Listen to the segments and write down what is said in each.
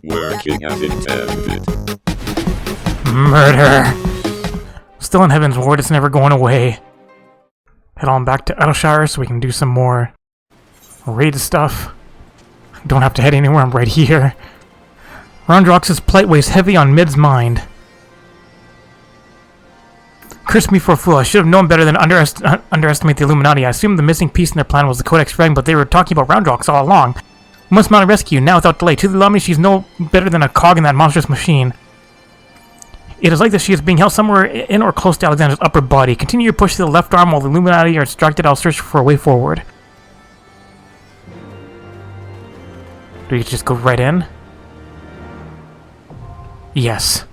Working as intended. Murder! Still in Heaven's Ward, it's never going away. Head on back to Edelshire so we can do some more raid stuff. Don't have to head anywhere, I'm right here. Rondrox's plight weighs heavy on Mid's mind. Curse me for a fool, I should have known better than underestimate the Illuminati. I assumed the missing piece in their plan was the Codex Fragment, but they were talking about Rondrox all along. We must mount a rescue, now without delay. To the Illuminati, she's no better than a cog in that monstrous machine. It is like this, she is being held somewhere in or close to Alexander's upper body. Continue your push to the left arm while the Illuminati are distracted. I'll search for a way forward. Do we just go right in? Yes.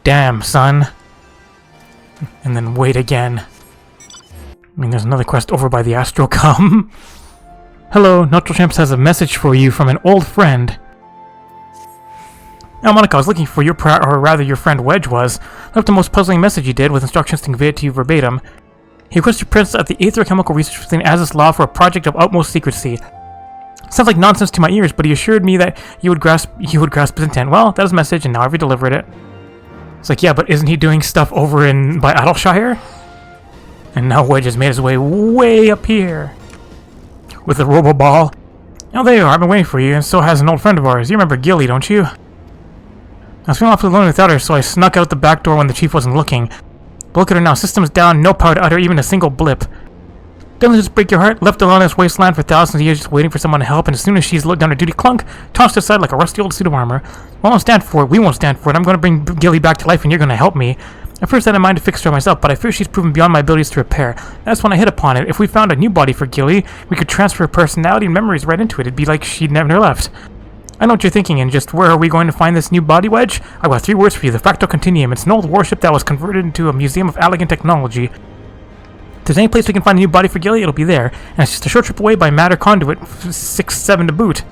Damn, son. And then wait again. I mean, there's another quest over by the Astrocom. Hello, Neutral Champs has a message for you from an old friend. Now, Monica, I was looking for your your friend Wedge was. Left the most puzzling message he did, with instructions to convey it to you verbatim. He requested presence at the Aether Chemical Research Facility in Azus Law for a project of utmost secrecy. Sounds like nonsense to my ears, but he assured me that you would grasp his intent. Well, that was the message, and now I've delivered it. It's like, yeah, but isn't he doing stuff over by Adelshire? And now Wedge has made his way up here. With the Robo-Ball. Oh, there you are, I've been waiting for you, and so has an old friend of ours. You remember Gilly, don't you? I was feeling awfully alone without her, so I snuck out the back door when the chief wasn't looking. But look at her now, systems down, no power to utter even a single blip. Don't let this break your heart, left alone in this wasteland for thousands of years just waiting for someone to help, and as soon as she's done her duty, clunk, tossed aside like a rusty old suit of armor. I won't stand for it, we won't stand for it, I'm going to bring Gilly back to life and you're going to help me. At first I had in mind to fix her myself, but I fear she's proven beyond my abilities to repair. That's when I hit upon it. If we found a new body for Gilly, we could transfer her personality and memories right into it. It'd be like she'd never left. I know what you're thinking, and just where are we going to find this new body, Wedge? I've got 3 words for you, the Fractal Continuum. It's an old warship that was converted into a museum of elegant technology. If there's any place we can find a new body for Gilly, it'll be there, and it's just a short trip away by Matter Conduit, 6-7 to boot.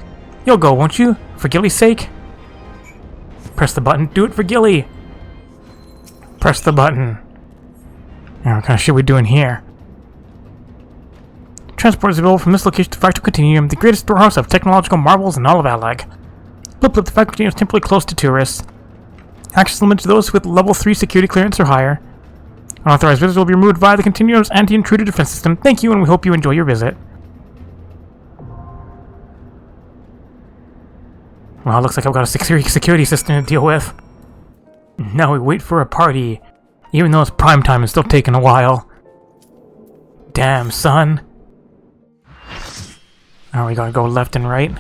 You'll go, won't you? For Gilly's sake? Press the button. Do it for Gilly! Press the button. Now, what kind of shit we doing here? Transport is available from this location to Fractal Continuum, the greatest storehouse of technological marvels in all of Alag. Blip, the Fractal Continuum is temporarily closed to tourists. Access limited to those with level 3 security clearance or higher. Unauthorized visitors will be removed via the Continuum's anti-intruder defense system. Thank you, and we hope you enjoy your visit. Well, it looks like I've got a security system to deal with. Now we wait for a party. Even though it's prime time, it's still taking a while. Damn, son. Now we gotta go left and right.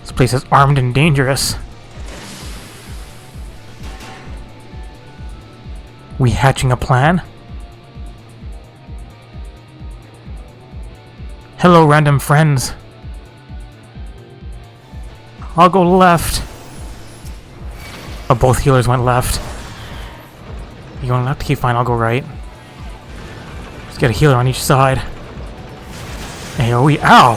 This place is armed and dangerous. We hatching a plan? Hello, random friends. I'll go left. Oh, both healers went left. You going left? Okay, fine, I'll go right. Let's get a healer on each side. AoE. Ow!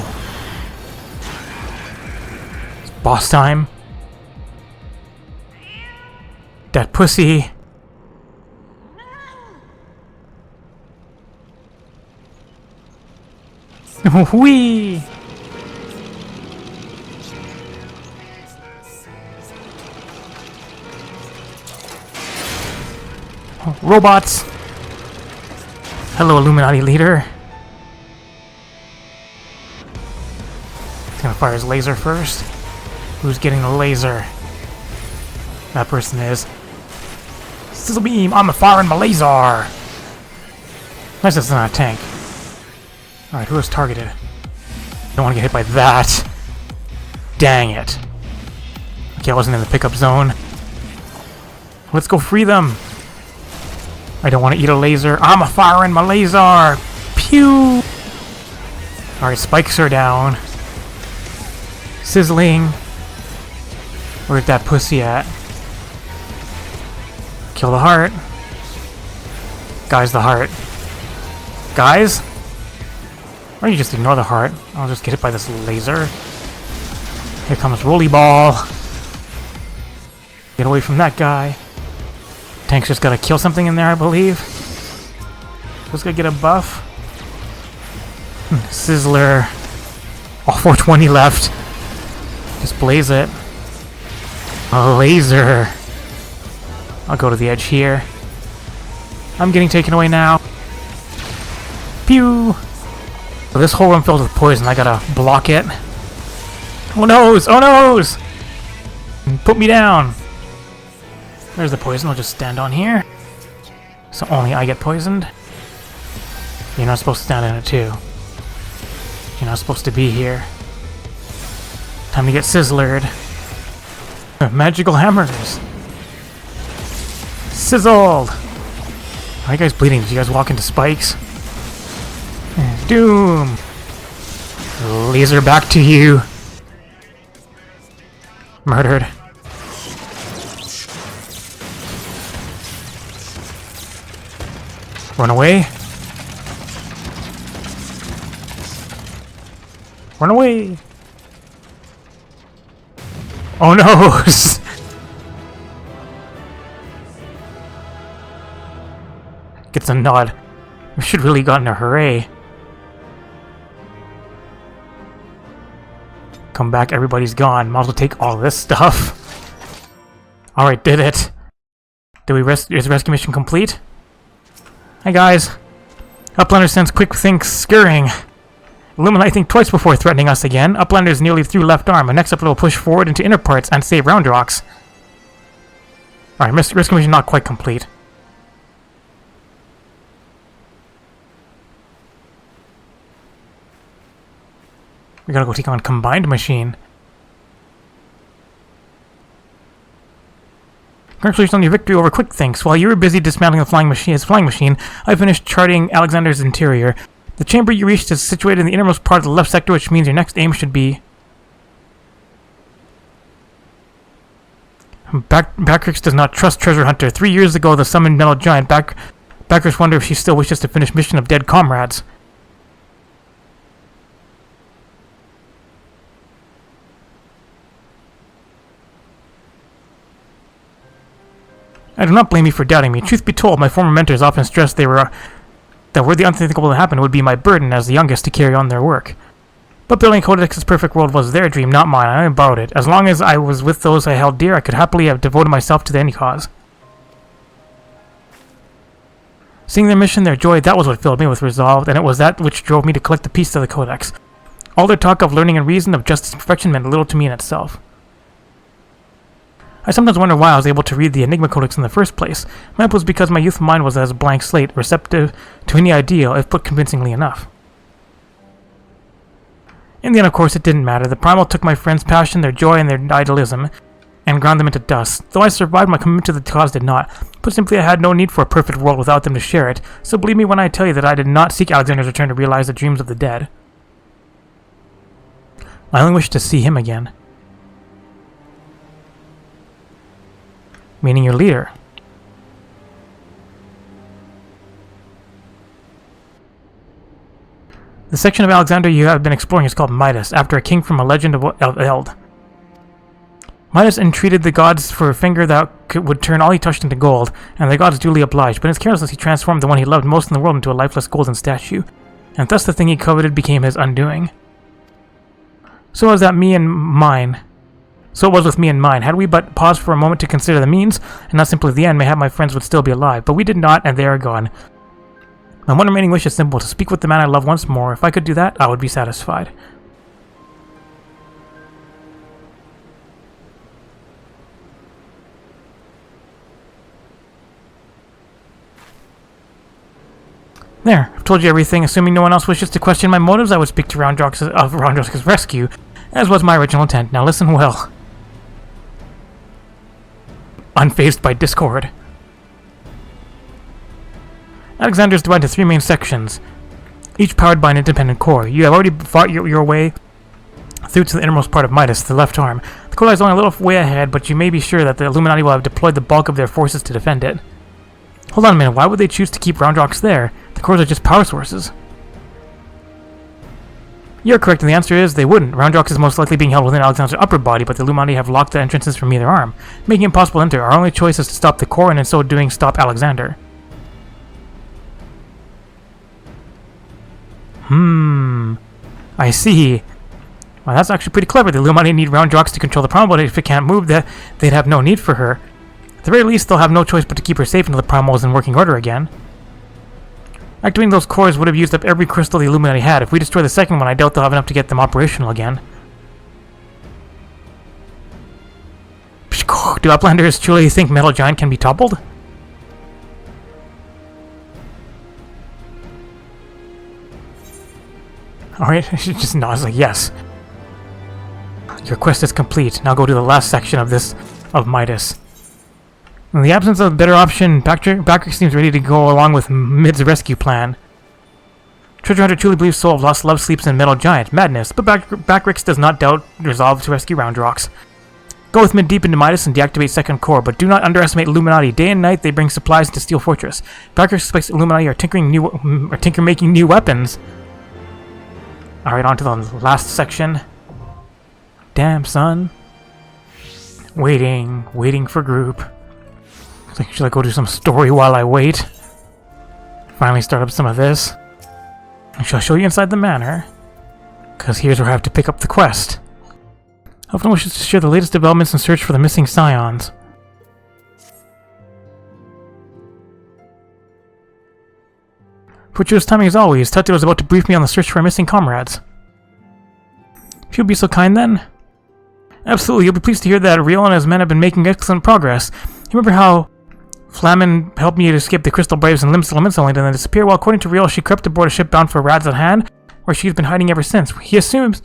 It's boss time. That pussy. Whee! Robots! Hello, Illuminati leader. He's gonna fire his laser first. Who's getting the laser? That person is. Sizzle beam! I'm firing my laser! Nice, it's not a tank. Alright, who is targeted? Don't want to get hit by that. Dang it. Okay, I wasn't in the pickup zone. Let's go free them! I don't want to eat a laser. I'm firing my laser! Pew! Alright, spikes are down. Sizzling. Where's that pussy at? Kill the heart. Guy's the heart. Guys? Or you just ignore the heart. I'll just get hit by this laser. Here comes Rollerball. Get away from that guy. Tank's just gotta kill something in there, I believe. this guy get a buff? Sizzler. All 420 left. Just blaze it. A laser. I'll go to the edge here. I'm getting taken away now. Pew! So this whole room filled with poison. I gotta block it. Oh noes! Oh noes! Put me down! There's the poison. I'll just stand on here. So only I get poisoned. You're not supposed to stand in it too. You're not supposed to be here. Time to get sizzlered. Magical hammers! Sizzled! Are you guys bleeding? Did you guys walk into spikes? Doom! Laser back to you! Murdered. Run away! Run away! Oh no! Gets a nod. We should really gotten a hooray. Come back, everybody's gone. Might as well take all this stuff. Alright, did it. Is rescue mission complete? Hi guys. Uplander sends quick think scurrying. Illuminati think twice before threatening us again. Uplander is nearly through left arm. And next up we'll push forward into inner parts and save round rocks. Alright, rescue mission not quite complete. We gotta go take on Combined Machine. Congratulations on your victory over Quick Thinks. While you were busy dismantling his flying machine, I finished charting Alexander's interior. The chamber you reached is situated in the innermost part of the left sector, which means your next aim should be... Backrix does not trust Treasure Hunter. 3 years ago, the summoned metal giant. Backrix wonder if she still wishes to finish mission of dead comrades. I do not blame you for doubting me. Truth be told, my former mentors often stressed that were the unthinkable to happen, it would be my burden as the youngest to carry on their work. But building Codex's perfect world was their dream, not mine. I borrowed it. As long as I was with those I held dear, I could happily have devoted myself to any cause. Seeing their mission, their joy, that was what filled me with resolve, and it was that which drove me to collect the piece of the Codex. All their talk of learning and reason, of justice and perfection meant little to me in itself. I sometimes wonder why I was able to read the Enigma Codex in the first place. Maybe it was because my youthful mind was as a blank slate, receptive to any ideal if put convincingly enough. In the end, of course, it didn't matter. The Primal took my friends' passion, their joy, and their idealism, and ground them into dust. Though I survived, my commitment to the cause did not. Put simply, I had no need for a perfect world without them to share it, so believe me when I tell you that I did not seek Alexander's return to realize the dreams of the dead. I only wished to see him again. Meaning your leader. The section of Alexander you have been exploring is called Midas, after a king from a legend of Eld. Midas entreated the gods for a finger that would turn all he touched into gold, and the gods duly obliged, but in his carelessness he transformed the one he loved most in the world into a lifeless golden statue, and thus the thing he coveted became his undoing. So was that me and mine. So it was with me in mind. Had we but paused for a moment to consider the means, and not simply the end, mayhap my friends would still be alive. But we did not, and they are gone. My one remaining wish is simple, to speak with the man I love once more. If I could do that, I would be satisfied. There, I've told you everything. Assuming no one else wishes to question my motives, I would speak to Roundrox's rescue, as was my original intent. Now listen well. Unfazed by discord. Alexander is divided into 3 main sections, each powered by an independent core. You have already fought your way through to the innermost part of Midas, the left arm. The core lies only a little way ahead, but you may be sure that the Illuminati will have deployed the bulk of their forces to defend it. Hold on a minute, why would they choose to keep Roundrox there? The cores are just power sources. You're correct, and the answer is they wouldn't. Roundrox is most likely being held within Alexander's upper body, but the Illuminati have locked the entrances from either arm, making it impossible to enter. Our only choice is to stop the core, and in so doing, stop Alexander. I see. Well, that's actually pretty clever. The Illuminati need round rocks to control the Primal, but if it can't move, they'd have no need for her. At the very least, they'll have no choice but to keep her safe until the Primal is in working order again. Activating those cores would have used up every crystal the Illuminati had. If we destroy the second one, I doubt they'll have enough to get them operational again. Do Uplanders truly think Metal Giant can be toppled? Alright, she just nods like yes. Your quest is complete. Now go to the last section of Midas. In the absence of a better option, Backrick seems ready to go along with Mid's rescue plan. Treasure Hunter truly believes Soul of Lost Love sleeps in Metal Giant. Madness, but Backrick does not doubt resolve to rescue Round Rocks. Go with Mid deep into Midas and deactivate second core, but do not underestimate Illuminati. Day and night they bring supplies into Steel Fortress. Backrick suspects Illuminati are tinker-making new weapons. Alright, on to the last section. Damn, son. Waiting for group. Should I go do some story while I wait? Finally start up some of this. I shall show you inside the manor. Because here's where I have to pick up the quest. Often wishes to share the latest developments and search for the missing scions. Fortuitous timing as always. Tete was about to brief me on the search for our missing comrades. If you'll be so kind then. Absolutely, you'll be pleased to hear that Riel and his men have been making excellent progress. You remember how Flamin helped me to escape the Crystal Braves and Limits Elements only to then disappear? Well, according to Riel, she crept aboard a ship bound for Rad's Han, where she's been hiding ever since. He assures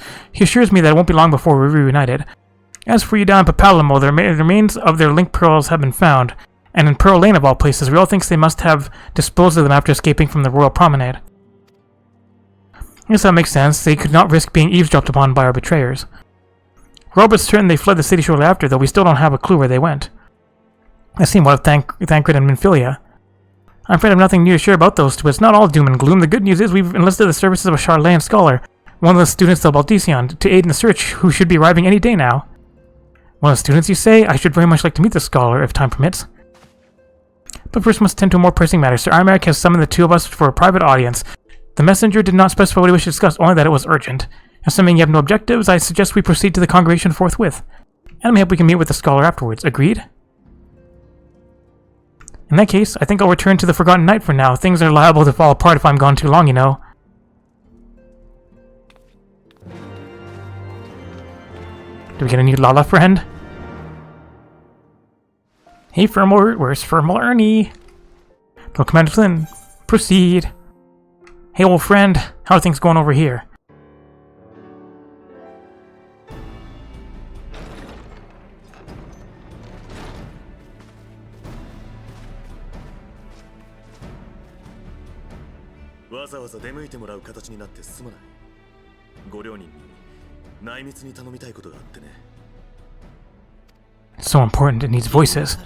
me that it won't be long before we're reunited. As for you down in Papalamo, the remains of their link pearls have been found, and in Pearl Lane of all places, Riel thinks they must have disposed of them after escaping from the Royal Promenade. I guess that makes sense. They could not risk being eavesdropped upon by our betrayers. Robert's certain they fled the city shortly after, though we still don't have a clue where they went. I seem what of Thancred and Minfilia. I'm afraid I have nothing new to share about those two, but it's not all doom and gloom. The good news is we've enlisted the services of a Charlatan scholar, one of the students of Baldesion, to aid in the search, who should be arriving any day now. One of the students, you say? I should very much like to meet the scholar, if time permits. But first must tend to a more pressing matter. Sir Armac has summoned the two of us for a private audience. The messenger did not specify what he wished to discuss, only that it was urgent. Assuming you have no objectives, I suggest we proceed to the congregation forthwith. And I hope we can meet with the scholar afterwards. Agreed? In that case, I think I'll return to the Forgotten Night for now. Things are liable to fall apart if I'm gone too long, you know. Do we get a new Lala friend? Hey, where's Firmal Ernie? Little Commander Flynn, proceed. Hey, old friend, how are things going over here? It's so important, it needs voices.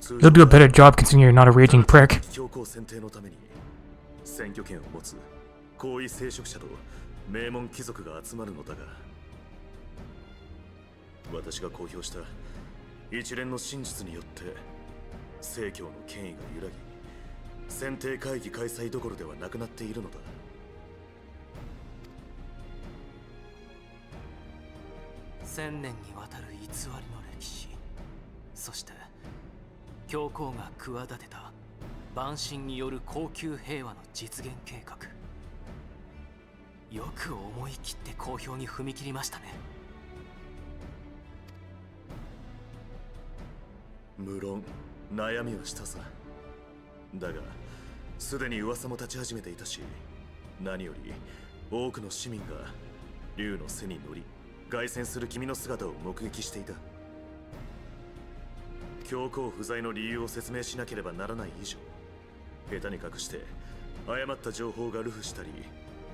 You'll do a better job considering you're not a raging prick. 教皇不在の理由を説明しなければならない以上、下手に隠して誤った情報が流布したり、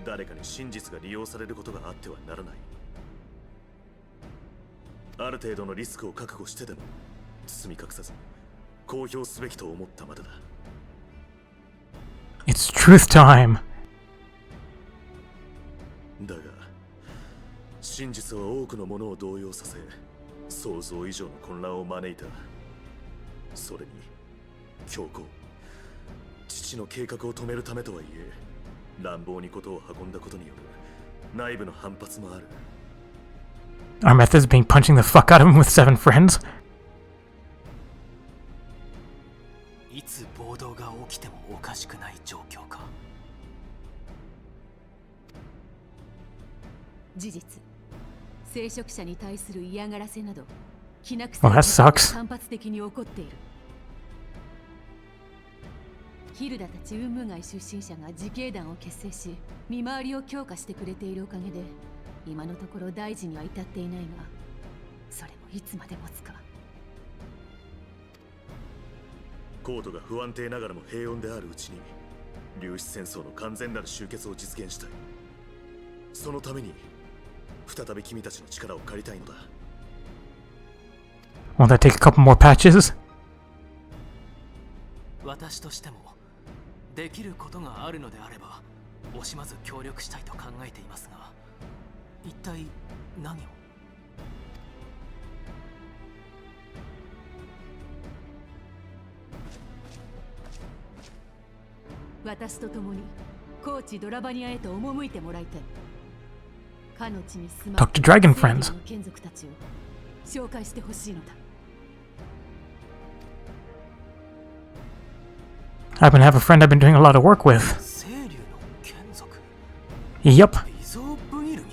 誰かに真実が利用されることがあってはならない。ある程度のリスクを覚悟してでも包み隠さず公表すべきと思ったまでだ。 It's truth time. だが真実は多くの者を動揺させ、想像以上の混乱を招いた。それに教皇、父の計画を止めるためとはいえ乱暴にことを運んだことによる内部の反発もある。 Our method is being punching the fuck out of him with 7 friends. いつ暴動が起きてもおかしくない状況か。事実、聖職者に対する嫌がらせなどきな臭 Well, that いことが sucks. 単発的に起こっている。ヒルダたち雲霧街出身者が自警団を結成し、見回りを強化してくれているおかげで今のところ大事には至っていないが、それもいつまで持つか。コートが不安定ながらも平穏であるうちに粒子戦争の完全なる終結を実現したい。そのために再び君たちの力を借りたいのだ。 Won't that take a couple more patches? 私としてもできることがあるのであれば惜しまず協力したいと考えていますが、一体何を？私と共に高知ドラバニアへと赴いてもらいたい。かの地に住ま Talk to Dragon Friends. 正義の眷属たちを紹介してほしいのだ。I happen to have a friend I've been doing a lot of work with. 清流の眷属？ Yup. リゾーブギルに？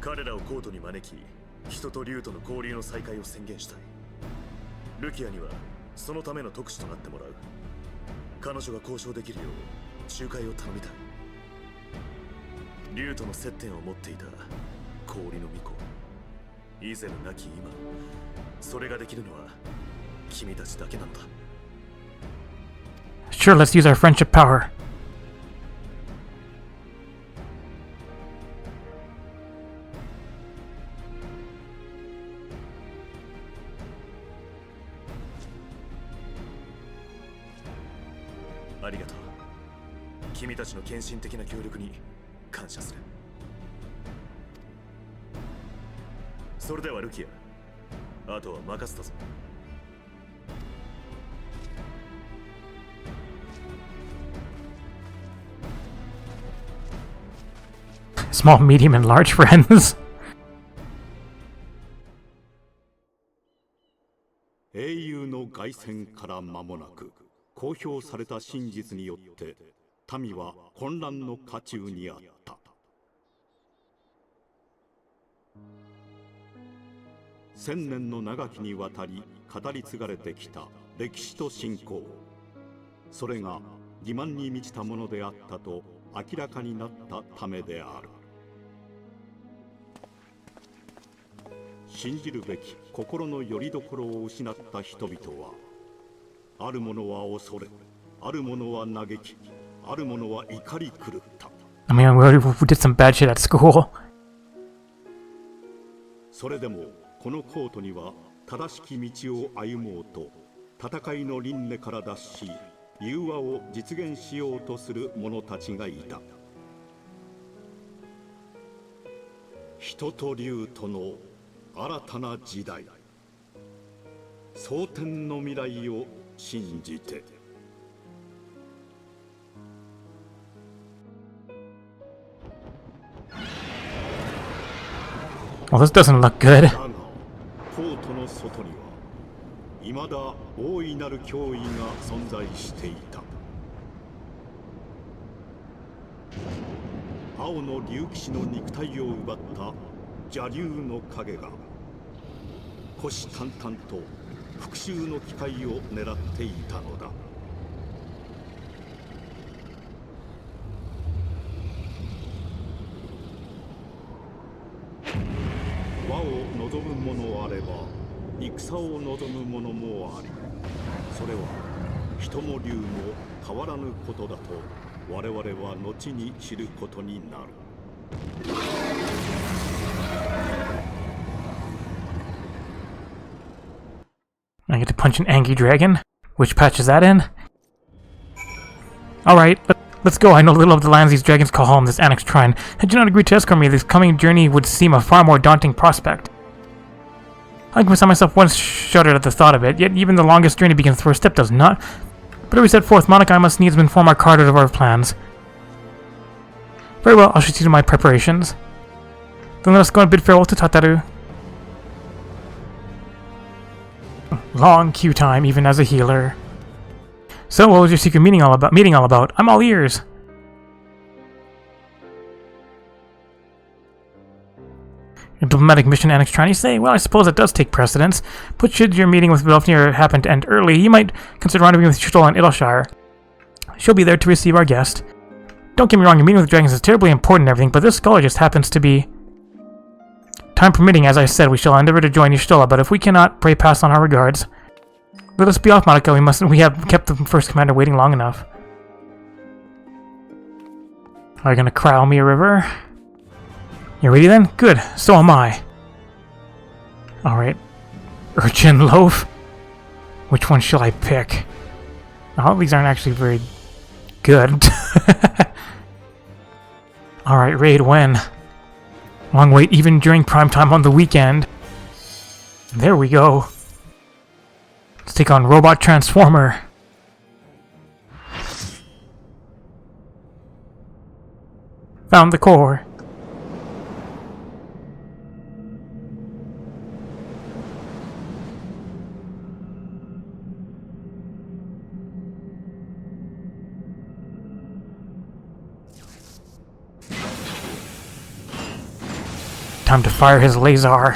彼らをコートに招き、人と竜との交流の再開を宣言したい。ルキアにはそのための特使となってもらう。彼女が交渉できるよう仲介を頼みたい。竜との接点を持っていた氷の巫女、以前なき今、それができるのは君たちだけなのだ。 Sure, let's use our friendship power. ありがとう。君たちの献身的な協力に感謝する。それではルキア、あとは任せたぞ。Small, medium, and large friends. 英雄の凱旋から間もなく公表された真実によって民は混乱の渦中にあった。千年の長きにわたり語り継がれてきた歴史と信仰、それが欺瞞に満ちたものであったと明らかになったためである。信じるべき心の拠り所を失った人々は、ある者は恐れ、ある者は嘆き、ある者は怒り狂った。I mean, we did some bad shit at school. それでもこのコートには正しき道を歩もうと戦いの輪廻から脱し、融和を実現しようとする者たちがいた。人と竜との新たな時代、蒼天の未来を信じて。Well, this doesn't look good. だがコートの外には未だ大いなる脅威が存在していた。青の竜騎士の肉体を奪った邪竜の影が虎視眈々と復讐の機会を狙っていたのだ。和を望むれば戦を望む者もあり、それは人も竜も変わらぬことだと我々は後に知ることになる。I get to punch an angry dragon? Which patch is that in? Alright, let's go. I know little of the lands these dragons call home, this Annex Shrine. Had you not agreed to escort me, this coming journey would seem a far more daunting prospect. I confess I myself once shuddered at the thought of it, yet even the longest journey begins the first step, does not? But we set forth, Monica, I must needs inform our cardinal of our plans. Very well, I'll proceed to my preparations. Then let us go and bid farewell to Tataru. Long queue time, even as a healer. So, what was your secret meeting all about? I'm all ears. A diplomatic mission, Annex Shrine, you say? Well, I suppose it does take precedence. But should your meeting with Vilfnir happen to end early, you might consider rendezvousing with Stoll in Idleshire. She'll be there to receive our guest. Don't get me wrong, your meeting with dragons is terribly important and everything, but this scholar just happens to be... Time permitting, as I said, we shall endeavor to join Y'shtola, but if we cannot, pray pass on our regards. Let us be off, Monica. We have kept the first commander waiting long enough. Are you gonna crowd me a river? You ready then? Good. So am I. Alright. Urchin loaf? Which one shall I pick? Oh, these aren't actually very good. Alright, raid when? Long wait even during prime time on the weekend. There we go. Let's take on Robot Transformer. Found the core. Time to fire his laser.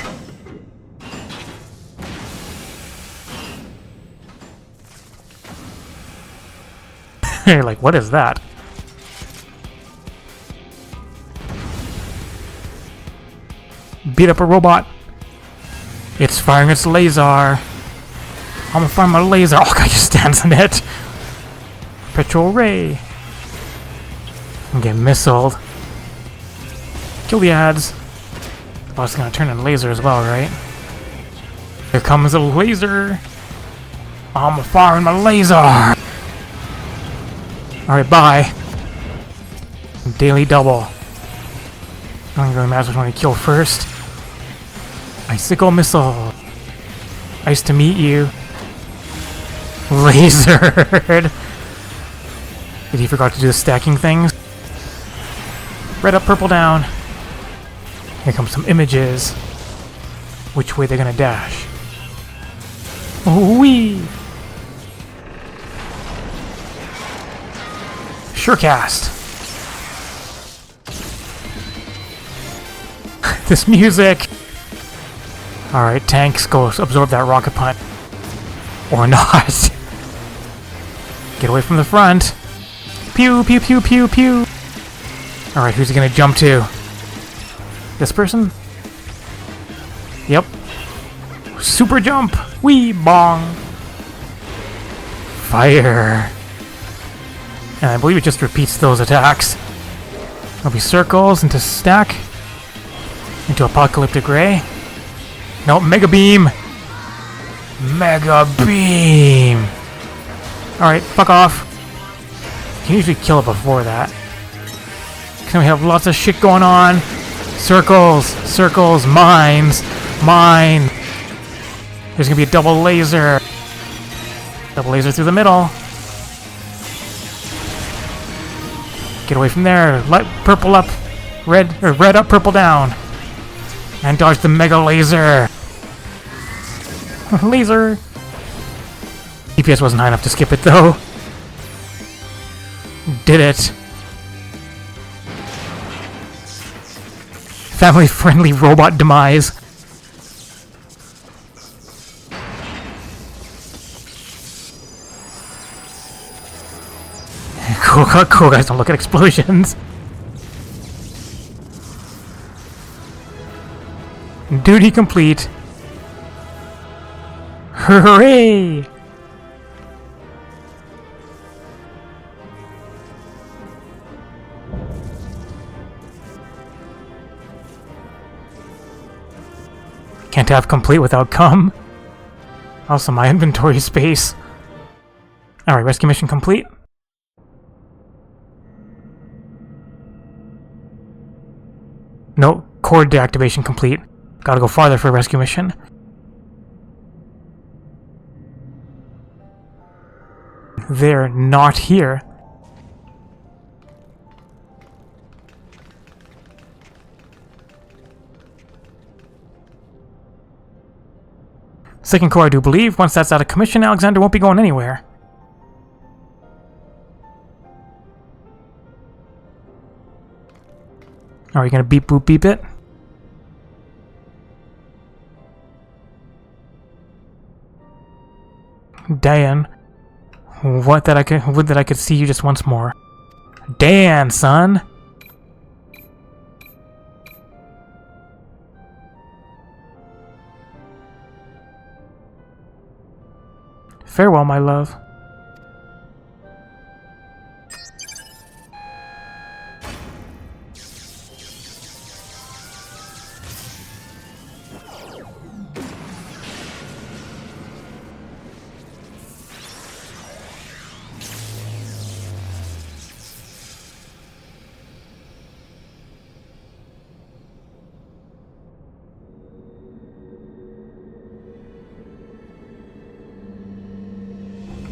You're like, what is that? Beat up a robot. It's firing its laser. I'm gonna fire my laser. Oh, guy just stands in it. Petrol ray. And get missiled. Kill the ads. Oh, it's gonna turn in laser as well, right? Here comes a laser. I'm firing my laser. Alright, bye. Daily double. I don't really matter which one I kill first. Icicle missile. Nice to meet you. Lasered. Did he forgot to do the stacking things? Red up, purple down. Here comes some images. Which way they're gonna dash? Wee! Surecast. This music. Alright, tanks, go absorb that rocket punch. Or not. Get away from the front. Pew, pew, pew, pew, pew. Alright, who's he gonna jump to? This person? Yep. Super jump! Wee bong! Fire! And I believe it just repeats those attacks. There'll be circles into stack. Into apocalyptic ray. No, mega beam! Mega beam! Alright, fuck off. You can usually kill it before that. Can we have lots of shit going on? Circles, circles, mines, mine. There's gonna be a double laser. Double laser through the middle. Get away from there. Light purple up, red up, purple down. And dodge the mega laser. Laser. DPS wasn't high enough to skip it though. Did it. Family-friendly robot demise. Cool guys don't look at explosions. Duty complete. Hooray! Can't have complete without cum. Also, my inventory space. Alright, rescue mission complete. No, cord deactivation complete. Gotta go farther for a rescue mission. They're not here. Second core, I do believe. Once that's out of commission, Alexander won't be going anywhere. Are you gonna beep boop beep it? Dan. Would that I could see you just once more. Dan, son! Farewell, my love.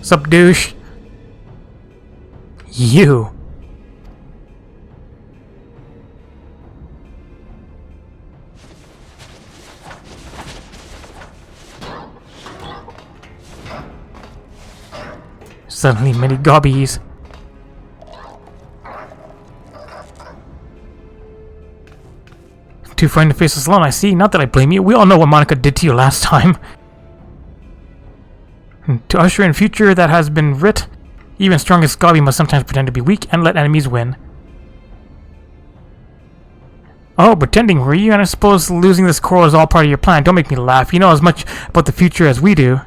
Sup, douche? You. Suddenly many gobbies. Too frightened to face us alone, I see. Not that I blame you. We all know what Monica did to you last time. To usher in future that has been writ, even strongest Gobby must sometimes pretend to be weak and let enemies win. Oh, pretending were you? And I suppose losing this coral is all part of your plan. Don't make me laugh. You know as much about the future as we do.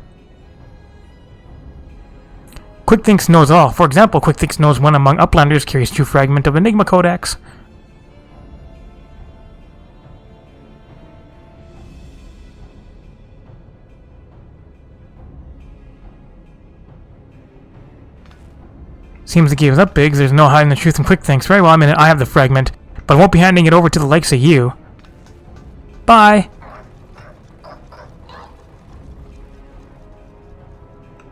Quickthinks knows all. For example, Quickthinks knows one among Uplanders carries true fragment of Enigma Codex. Seems like he was up Biggs. There's no hiding the truth in Quickthinks. Very well, I have the fragment, but I won't be handing it over to the likes of you. Bye!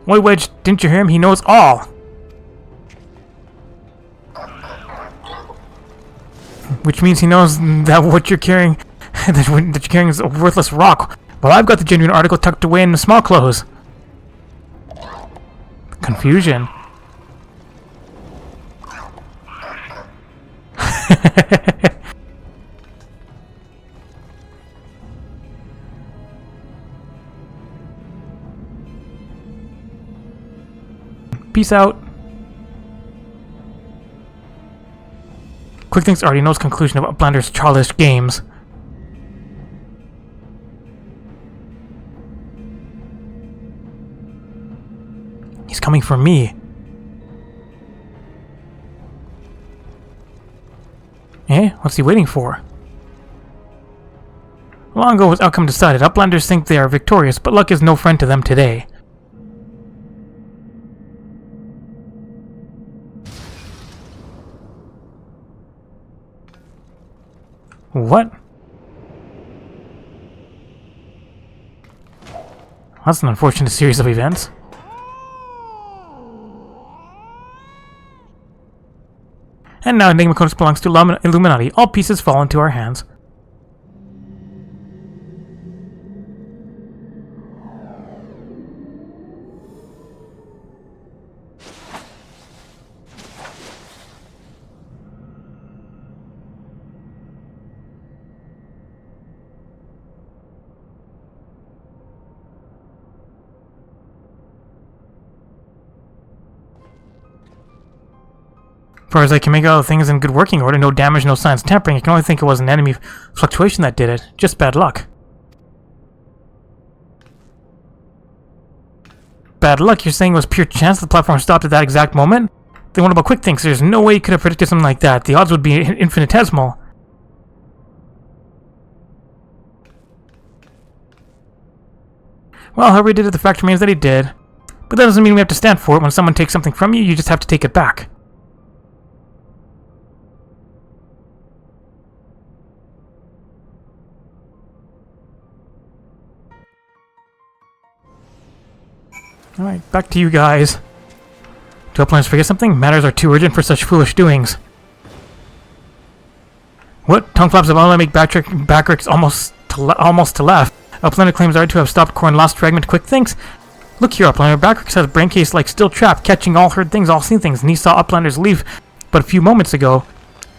Wait, Wedge, didn't you hear him? He knows all! Which means he knows that what you're carrying, that you're carrying is a worthless rock, while I've got the genuine article tucked away in the small clothes. Confusion. Peace out. Quickthinks already knows conclusion of Uplander's childish games. He's coming for me. Eh? What's he waiting for? Long ago was outcome decided. Uplanders think they are victorious, but luck is no friend to them today. What? That's an unfortunate series of events. And now Enigma Codex belongs to Illuminati. All pieces fall into our hands. As far as I can make out, things in good working order. No damage, no signs of tampering. I can only think it was an enemy fluctuation that did it. Just bad luck. bad luck. You're saying it was pure chance the platform stopped at that exact moment? Then what about quick things? There's no way you could have predicted something like that. The odds would be infinitesimal. Well, however he did it, the fact remains that he did. But that doesn't mean we have to stand for it. When someone takes something from you, you just have to take it back. Alright, back to you guys. Do upliners forget something? Matters are too urgent for such foolish doings. What? Tongue flaps of all make backricks almost to laugh. Upliner claims are to have stopped Coeurl and lost fragment quick things. Look here, Upliner. Backricks has a brain case like still trapped, catching all heard things, all seen things, and he saw Upliners leave but a few moments ago.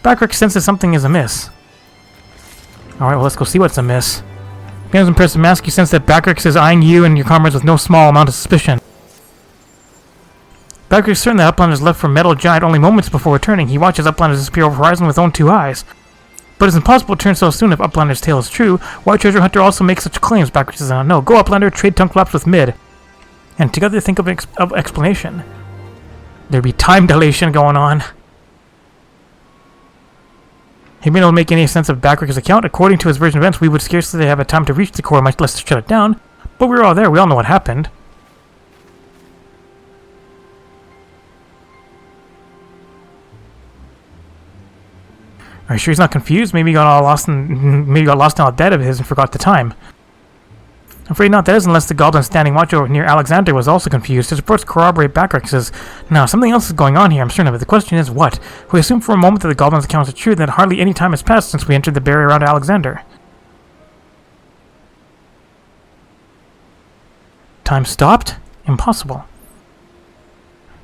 Backricks senses something is amiss. Alright, well, let's go see what's amiss. Behind his impressive mask, you sense that Backricks is eyeing you and your comrades with no small amount of suspicion. Backricks is certain that Upliners left for Metal Giant only moments before returning. He watches Upliners disappear over the horizon with his own two eyes. But it's impossible to return so soon if Upliner's tale is true. Why Treasure Hunter also makes such claims? Backricks does not know. Go, Upliner, trade tongue flaps with Mid. And together think of explanation. There'd be time dilation going on. He may not make any sense of Backricks' account. According to his version of events, we would scarcely have a time to reach the core, much less to shut it down. But we were all there. We all know what happened. Are you sure he's not confused? Maybe he got all lost in all that of his and forgot the time. I'm afraid not. That is, unless the goblin standing watch over near Alexander was also confused. His reports corroborate Backricks'. Now, something else is going on here, I'm certain of it. The question is, what? We assume for a moment that the goblin's accounts are true, that hardly any time has passed since we entered the barrier around Alexander. Time stopped? Impossible.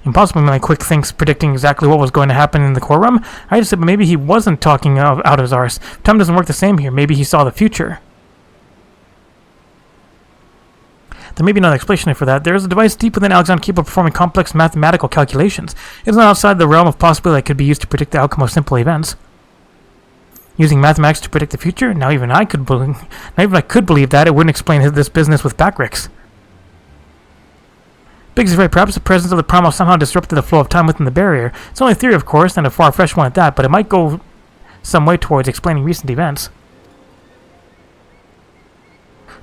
Impossible, my quick thinks predicting exactly what was going to happen in the core room. I just said, but maybe he wasn't talking out of his arse. Time doesn't work the same here. Maybe he saw the future. There may be another explanation for that. There is a device deep within Alexander capable of performing complex mathematical calculations. It is not outside the realm of possibility that could be used to predict the outcome of simple events. Using mathematics to predict the future? Now even I could believe that, it wouldn't explain this business with Backricks. Bigg is right. Perhaps the presence of the primal somehow disrupted the flow of time within the barrier. It's only a theory, of course, and a far-fetched one at that, but it might go some way towards explaining recent events.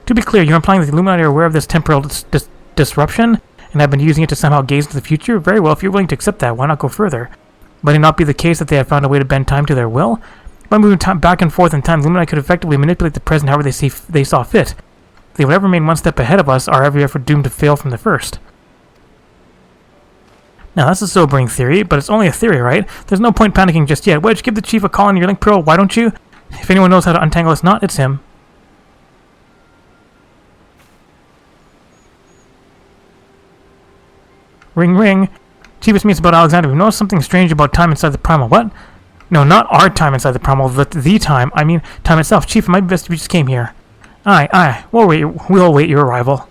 To be clear, you're implying that the Illuminati are aware of this temporal disruption and have been using it to somehow gaze into the future? Very well, if you're willing to accept that, why not go further? Might it not be the case that they have found a way to bend time to their will? By moving time back and forth in time, the Illuminati could effectively manipulate the present however they saw fit. If they would ever remain one step ahead of us, our every effort doomed to fail from the first. Now, that's a sobering theory, but it's only a theory, right? There's no point panicking just yet. Wedge, give the chief a call on your link pearl, why don't you? If anyone knows how to untangle this knot, it's him. Ring, ring. Chief, it's me, it's about Alexander. We've noticed something strange about time inside the primal. What? No, not our time inside the primal, the time. I mean, time itself. Chief, it might be best if you just came here. Aye. We'll await your arrival.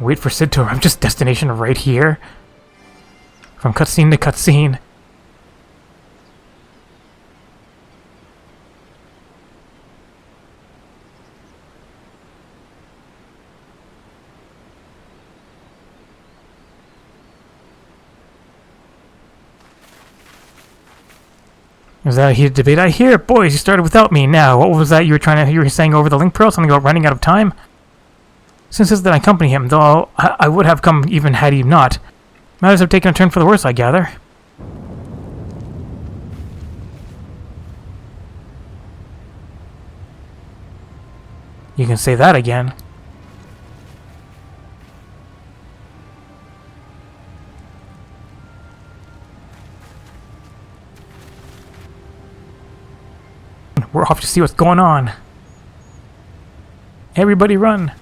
Wait for Sid to arrive. Just destination right here. From cutscene to cutscene. Is that a heated debate? I hear it. Boys, you started without me. Now, what was that you were saying over the link pearl? Something about running out of time? Since it's that I accompany him, though I would have come even had he not. Matters have taken a turn for the worse, I gather. You can say that again. We're off to see what's going on. Everybody run.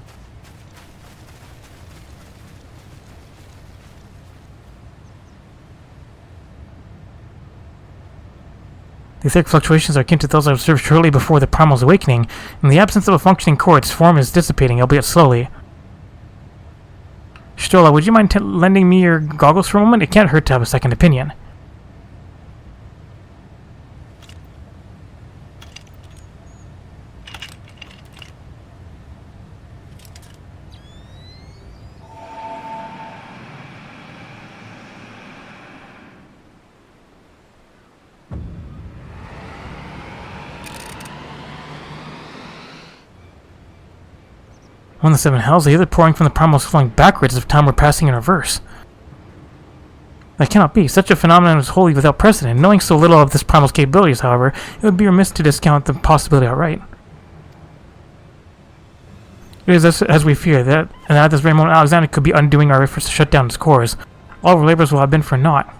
The etheric fluctuations are akin to those I observed shortly before the primal's awakening. In the absence of a functioning core, its form is dissipating, albeit slowly. Stola, would you mind lending me your goggles for a moment? It can't hurt to have a second opinion. One of the seven hells, the other pouring from the primals flowing backwards as if time were passing in reverse. That cannot be. Such a phenomenon is wholly without precedent. Knowing so little of this primal's capabilities, however, it would be remiss to discount the possibility outright. It is as we fear, that at this very moment Alexander could be undoing our efforts to shut down his cores. All our labors will have been for naught.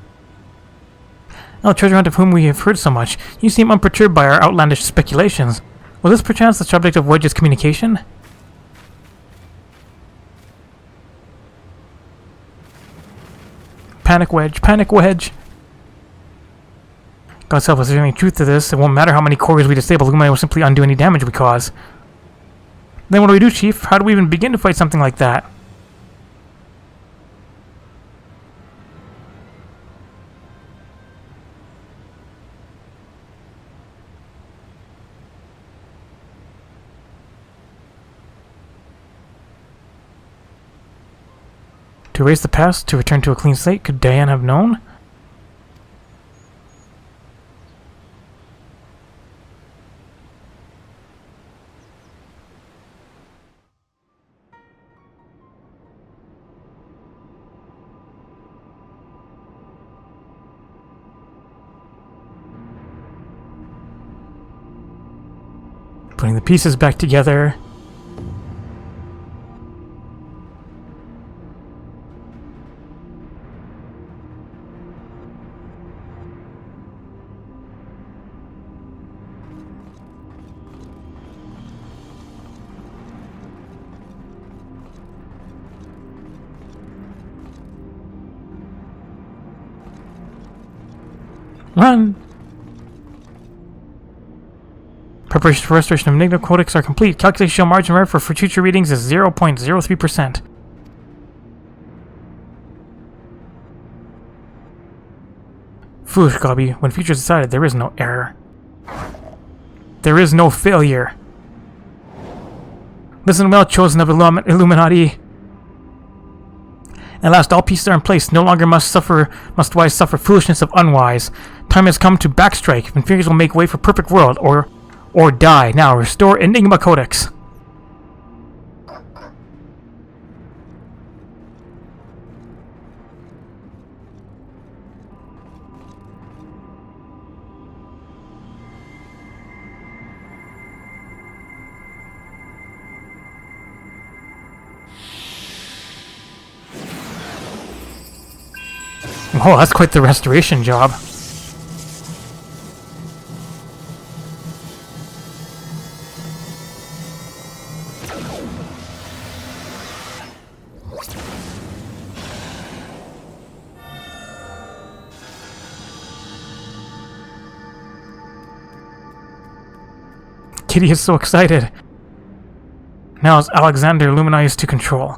Now, treasure hunt of whom we have heard so much, you seem unperturbed by our outlandish speculations. Was this perchance the subject of Wedge's communication? Panic Wedge, panic Wedge! God's help us, if there's any truth to this, it won't matter how many cores we disable, Lumina will simply undo any damage we cause. Then what do we do, Chief? How do we even begin to fight something like that? To erase the past, to return to a clean slate, could Diane have known? Putting the pieces back together. Run! Preparations for restoration of Enigma Codex are complete. Calculation margin of error for future readings is 0.03%. Foolish Gobby, when future is decided, there is no error. There is no failure. Listen well, chosen of Illuminati. At last, all pieces are in place. No longer must wise suffer foolishness of unwise. Time has come to backstrike. Inferiors will make way for perfect world, or die. Now, restore Enigma Codex. Oh, that's quite the restoration job. Kitty is so excited. Now is Alexander Luminized to control.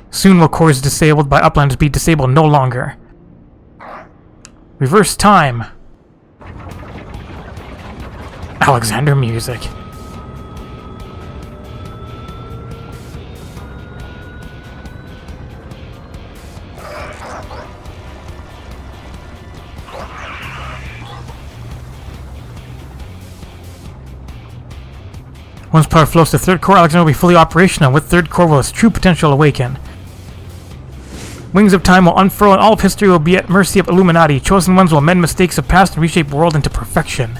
Soon will cores disabled by Uplanders be disabled no longer. Reverse time. Alexander music. Once power flows to third core, Alexander will be fully operational. With third core will its true potential awaken. Wings of time will unfurl and all of history will be at mercy of Illuminati. Chosen ones will amend mistakes of past and reshape world into perfection.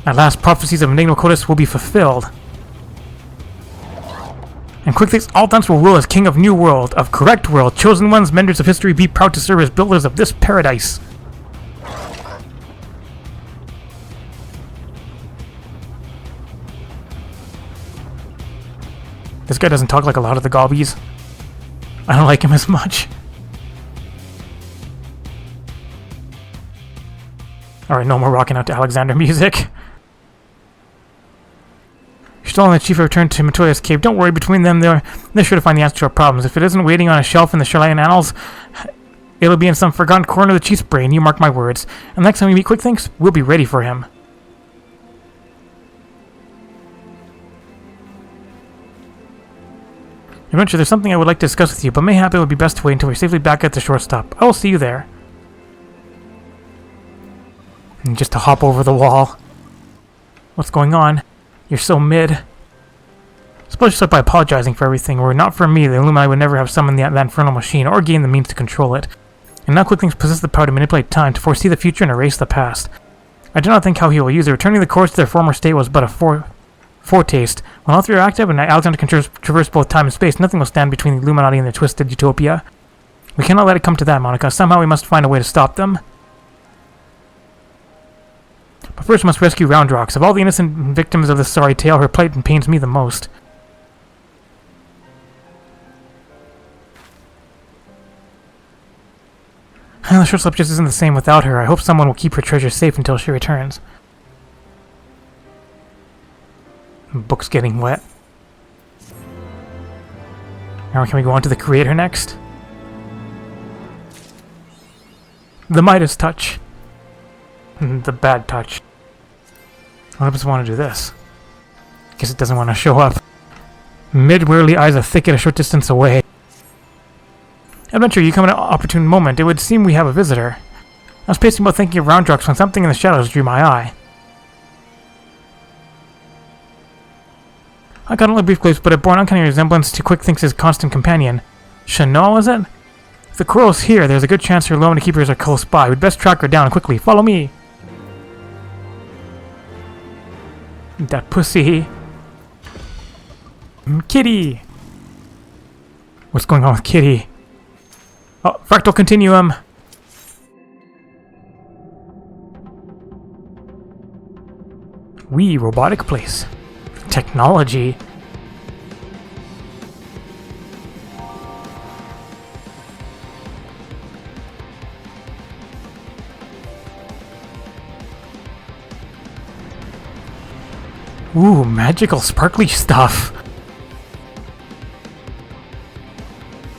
At last, prophecies of Enigma Codex will be fulfilled. And quickly, Altans will rule as king of new world, of correct world. Chosen ones, menders of history, be proud to serve as builders of this paradise. This guy doesn't talk like a lot of the gobbies. I don't like him as much. Alright, no more rocking out to Alexander music. Stoll and the Chief have returned to Matoya's cave. Don't worry, between them, they're sure to find the answer to our problems. If it isn't waiting on a shelf in the Chilean annals, it'll be in some forgotten corner of the Chief's brain, you mark my words. And next time we meet Quick Thinks, we'll be ready for him. Adventure, there's something I would like to discuss with you, but mayhap it would be best to wait until we're safely back at the shortstop. I will see you there. And just to hop over the wall. What's going on? You're so mid. Suppose you start by apologizing for everything. Were it not for me, the Illuminati would never have summoned that infernal machine, or gained the means to control it. And now Quicklings possess the power to manipulate time, to foresee the future and erase the past. I do not think how he will use it. Returning the course to their former state was but a foretaste. When all three are active and Alexander can traverse both time and space, nothing will stand between the Illuminati and their twisted utopia. We cannot let it come to that, Monica. Somehow we must find a way to stop them. But first we must rescue Roundrox. Of all the innocent victims of this sorry tale, her plight pains me the most. The short slip just isn't the same without her. I hope someone will keep her treasure safe until she returns. The book's getting wet. Now can we go on to the creator next? The Midas touch. The bad touch. What happens if I want to do this? Guess it doesn't want to show up. Mid wearily eyes a thicket a short distance away. Adventure, you come at an opportune moment. It would seem we have a visitor. I was pacing about thinking of Roundrox when something in the shadows drew my eye. I got only a brief glimpse, but it bore an uncanny resemblance to Quicklings' constant companion. Chanel, is it? If the Coeurl's here, there's a good chance her low and keepers are close by. We'd best track her down quickly. Follow me! That pussy. Kitty! What's going on with Kitty? Oh, Fractal Continuum! Robotic place. Technology. Ooh, magical sparkly stuff.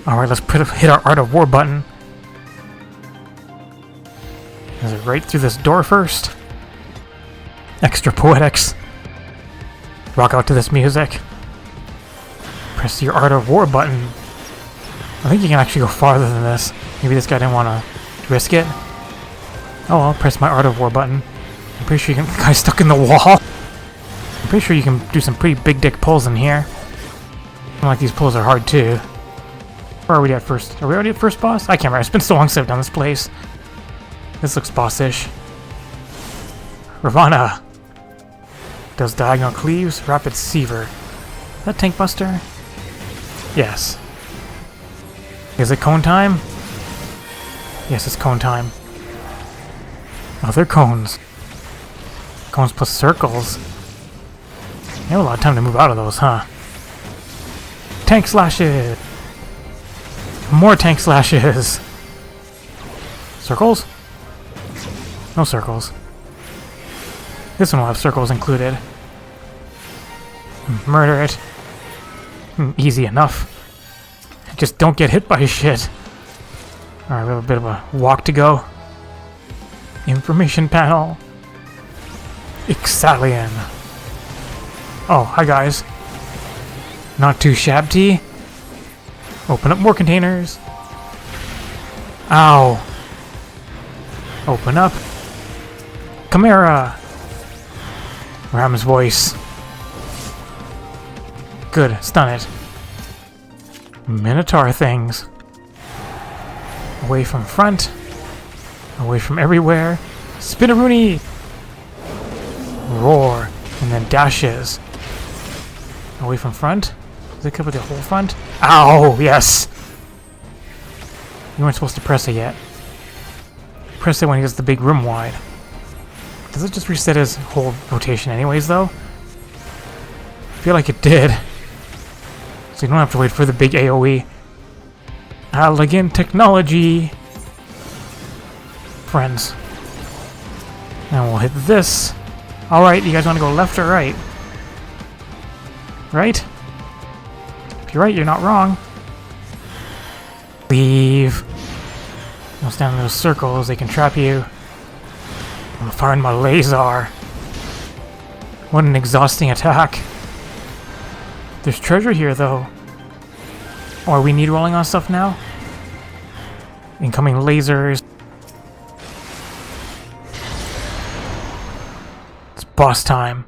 Alright, let's hit our Art of War button. Is it right through this door first? Extra poetics. Rock out to this music. Press your Art of War button. I think you can actually go farther than this. Maybe this guy didn't want to risk it. Oh, I'll press my Art of War button. I'm pretty sure you can... The guy's stuck in the wall. I'm pretty sure you can do some pretty big dick pulls in here. I like these pulls are hard too. Where are we at first? Are we already at first boss? I can't remember. It's been so long since I've done this place. This looks boss-ish. Ravana. Does diagonal cleaves. Rapid Seaver. Is that Tank Buster? Yes. Is it cone time? Yes, it's cone time. Other cones. Cones plus circles. You have a lot of time to move out of those, huh? Tank slashes! More tank slashes! Circles? No circles. This one will have circles included. Murder it. Easy enough. Just don't get hit by shit. Alright, we have a bit of a walk to go. Information panel. Ixalian. Oh, hi guys. Not too shabby. Open up more containers. Ow. Open up. Chimera. Ram's voice. Good, stun it. Minotaur things. Away from front. Away from everywhere. Spinaroonie. Roar. And then dashes. Away from front. Does it cover the whole front? Ow! Yes! You weren't supposed to press it yet. Press it when he gets the big room wide. Does it just reset his whole rotation anyways, though? I feel like it did. So you don't have to wait for the big AoE. Elegant technology! Friends. Now we'll hit this. Alright, you guys want to go left or right? Right? If you're right, you're not wrong. Leave. Don't stand in those circles, they can trap you. I'm gonna fire my laser. What an exhausting attack. There's treasure here, though. Or we need rolling on stuff now? Incoming lasers. It's boss time.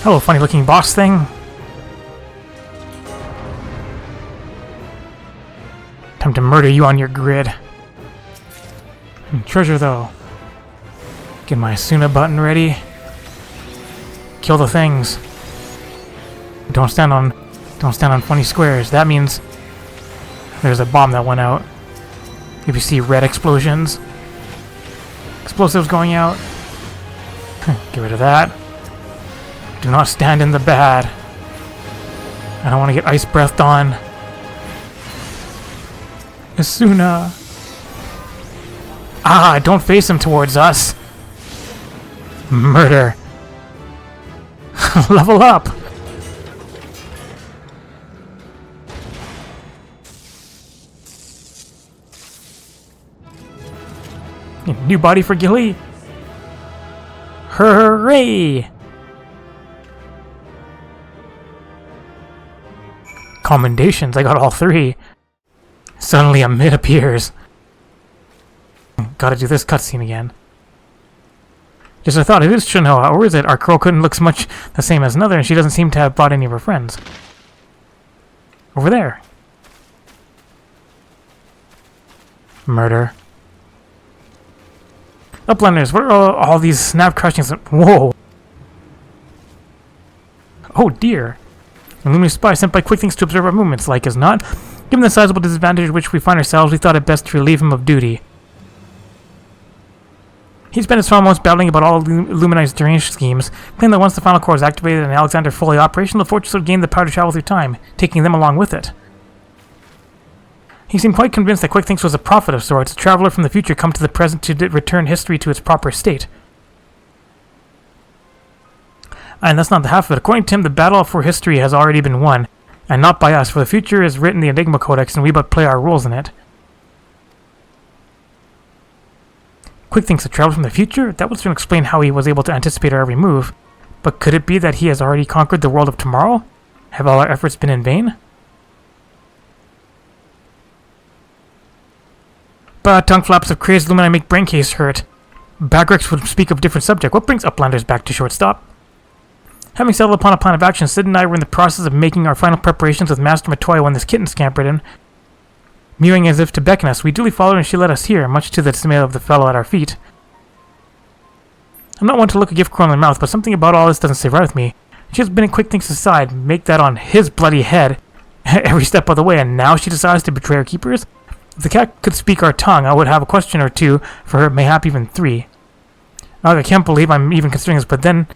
Hello, funny looking boss thing. Time to murder you on your grid. Treasure though. Get my Asuna button ready. Kill the things. Don't stand on funny squares. That means there's a bomb that went out. If you see red explosions, explosives going out, get rid of that. Do not stand in the bad. I don't want to get ice breathed on. Asuna. Ah, don't face him towards us. Murder. Level up. New body for Gilly. Hooray! Commendations, I got all 3. Suddenly a mid appears. Gotta do this cutscene again. Just a thought, it is Shinoa, or is it our girl couldn't look much the same as another and she doesn't seem to have brought any of her friends? Over there. Murder. Uplanders, what are all these snap crushings? Whoa! Oh dear! A luminous spy sent by Quick Things to observe our movements, like as not. Given the sizable disadvantage in which we find ourselves, we thought it best to relieve him of duty. He spent his final months battling about all Illuminati's deranged schemes, claiming that once the final core was activated and Alexander fully operational, the fortress would gain the power to travel through time, taking them along with it. He seemed quite convinced that Quick Things was a prophet of sorts, a traveler from the future come to the present to return history to its proper state. And that's not the half of it. According to him, the battle for history has already been won, and not by us, for the future is written in the Enigma Codex, and we but play our roles in it. Quick Things a traveler from the future? That would explain how he was able to anticipate our every move. But could it be that he has already conquered the world of tomorrow? Have all our efforts been in vain? But tongue flaps of crazed Lumina make brain case hurt. Bagrex would speak of a different subject. What brings Uplanders back to shortstop? Having settled upon a plan of action, Sid and I were in the process of making our final preparations with Master Matoya when this kitten scampered in. Mewing as if to beckon us, we duly followed and she led us here, much to the dismay of the fellow at our feet. I'm not one to look a gift corn in the mouth, but something about all this doesn't sit right with me. She has been in Quick Things' side, make that on his bloody head every step of the way, and now she decides to betray her keepers? If the cat could speak our tongue, I would have a question or two for her, mayhap even 3. I can't believe I'm even considering this, but then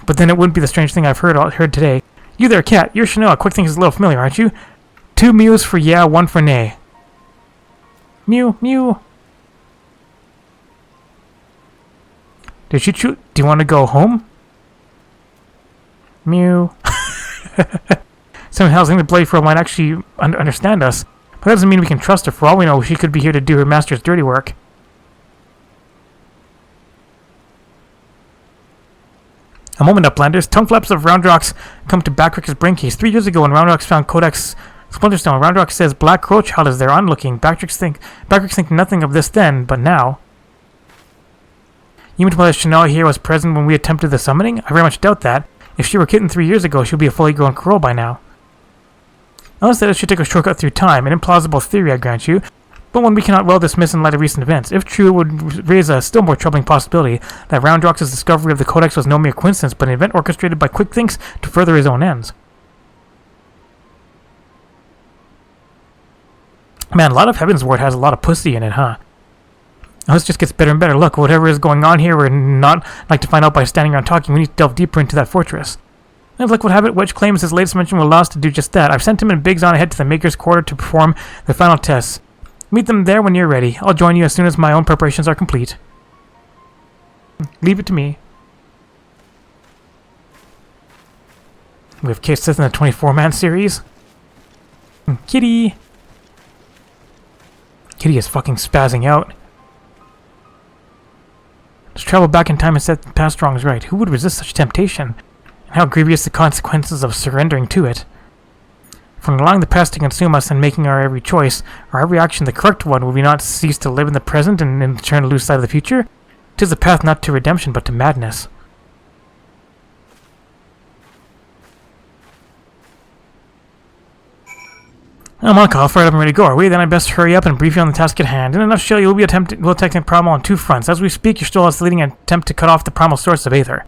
it wouldn't be the strange thing I've heard today. You there, cat, you're Shinoa. Quick Things is a little familiar, aren't you? 2 mews for yeah, 1 for nay. Mew, mew. Did she chew? Do you want to go home? Mew. Somehow the Blade Girl might actually understand us, but that doesn't mean we can trust her. For all we know, she could be here to do her master's dirty work. A moment, Uplanders. Tongue flaps of Roundrock's come to Backrix's brain case. 3 years ago, when Roundrock's found Codex Splinterstone, Roundrock says Black Crow Child is there onlooking. Backrix think nothing of this then, but now. You mean to play that Shinoa here was present when we attempted the summoning? I very much doubt that. If she were kitten 3 years ago, she would be a fully grown Coeurl by now. Unless that it should take a shortcut through time, an implausible theory, I grant you, but one we cannot well dismiss in light of recent events. If true, it would raise a still more troubling possibility that Roundrock's discovery of the Codex was no mere coincidence, but an event orchestrated by Quick Things to further his own ends. Man, a lot of Heaven's Ward has a lot of pussy in it, huh? Now this just gets better and better. Look, whatever is going on here, we're not like to find out by standing around talking. We need to delve deeper into that fortress. And like what habit Wedge claims his latest mention will allow us to do just that. I've sent him and Biggs on ahead to the Maker's Quarter to perform the final tests. Meet them there when you're ready. I'll join you as soon as my own preparations are complete. Leave it to me. We have Case Sith in the 24-man series. Kitty! Kitty is fucking spazzing out. Let's travel back in time and set the past wrongs right. Who would resist such temptation? And how grievous the consequences of surrendering to it. From allowing the past to consume us and making our every choice, our every action the correct one, will we not cease to live in the present and in turn lose sight of the future? 'Tis a path not to redemption, but to madness. Oh, Monica, all fired up and ready to go. Are we? Then I best hurry up and brief you on the task at hand. In a nutshell, we'll be attempting Primal on two fronts. As we speak, you're still leading an attempt to cut off the Primal source of Aether.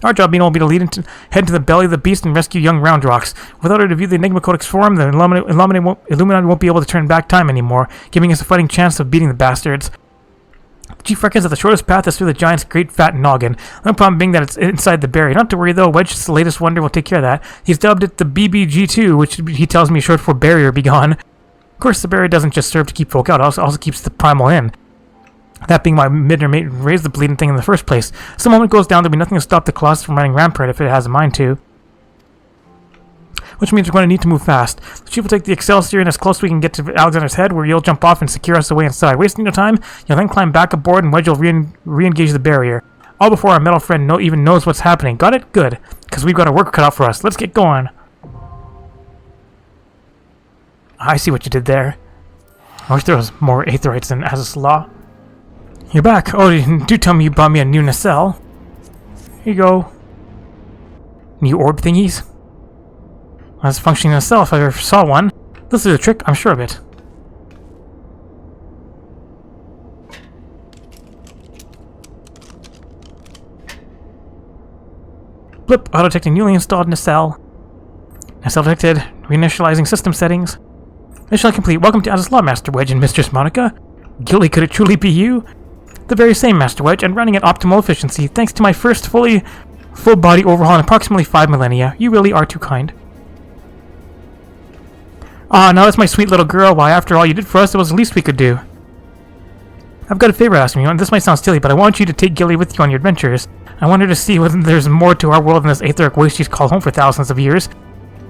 Our job being will be to head to the belly of the beast and rescue young Round Rocks. Without her to view the Enigma Codex form, the Illuminati won't be able to turn back time anymore, giving us a fighting chance of beating the bastards. The chief reckons that the shortest path is through the giant's great fat noggin. The only problem being that it's inside the barrier. Not to worry though, Wedge, the latest wonder, will take care of that. He's dubbed it the BBG2, which he tells me is short for Barrier Begone. Of course, the barrier doesn't just serve to keep folk out, it also keeps the Primal in. That being why Midner raised the bleeding thing in the first place. So the moment it goes down, there'll be nothing to stop the Colossus from running rampart if it has a mind to. Which means we're going to need to move fast. The chief will take the Excelsior in as close as we can get to Alexander's head, where you'll jump off and secure us away inside. Wasting no time, you'll then climb back aboard and Wedge will re-engage the barrier. All before our metal friend even knows what's happening. Got it? Good. Because we've got our work cut out for us. Let's get going. I see what you did there. I wish there was more Aetherites than Azus Law. You're back. Oh, do tell me you brought me a new nacelle. Here you go. New orb thingies? That's functioning nacelle if I ever saw one. This is a trick, I'm sure of it. Blip, auto-detecting newly installed nacelle. Nacelle detected. Reinitializing system settings. Mission complete. Welcome to Azus Law, Master Wedge and Mistress Monica. Gilly, could it truly be you? The very same, Master Wedge, and running at optimal efficiency, thanks to my first full-body overhaul in approximately 5 millennia. You really are too kind. Ah, now that's my sweet little girl. Why, after all you did for us, it was the least we could do. I've got a favor asking you, and this might sound silly, but I want you to take Gilly with you on your adventures. I want her to see whether there's more to our world than this etheric waste she's called home for thousands of years.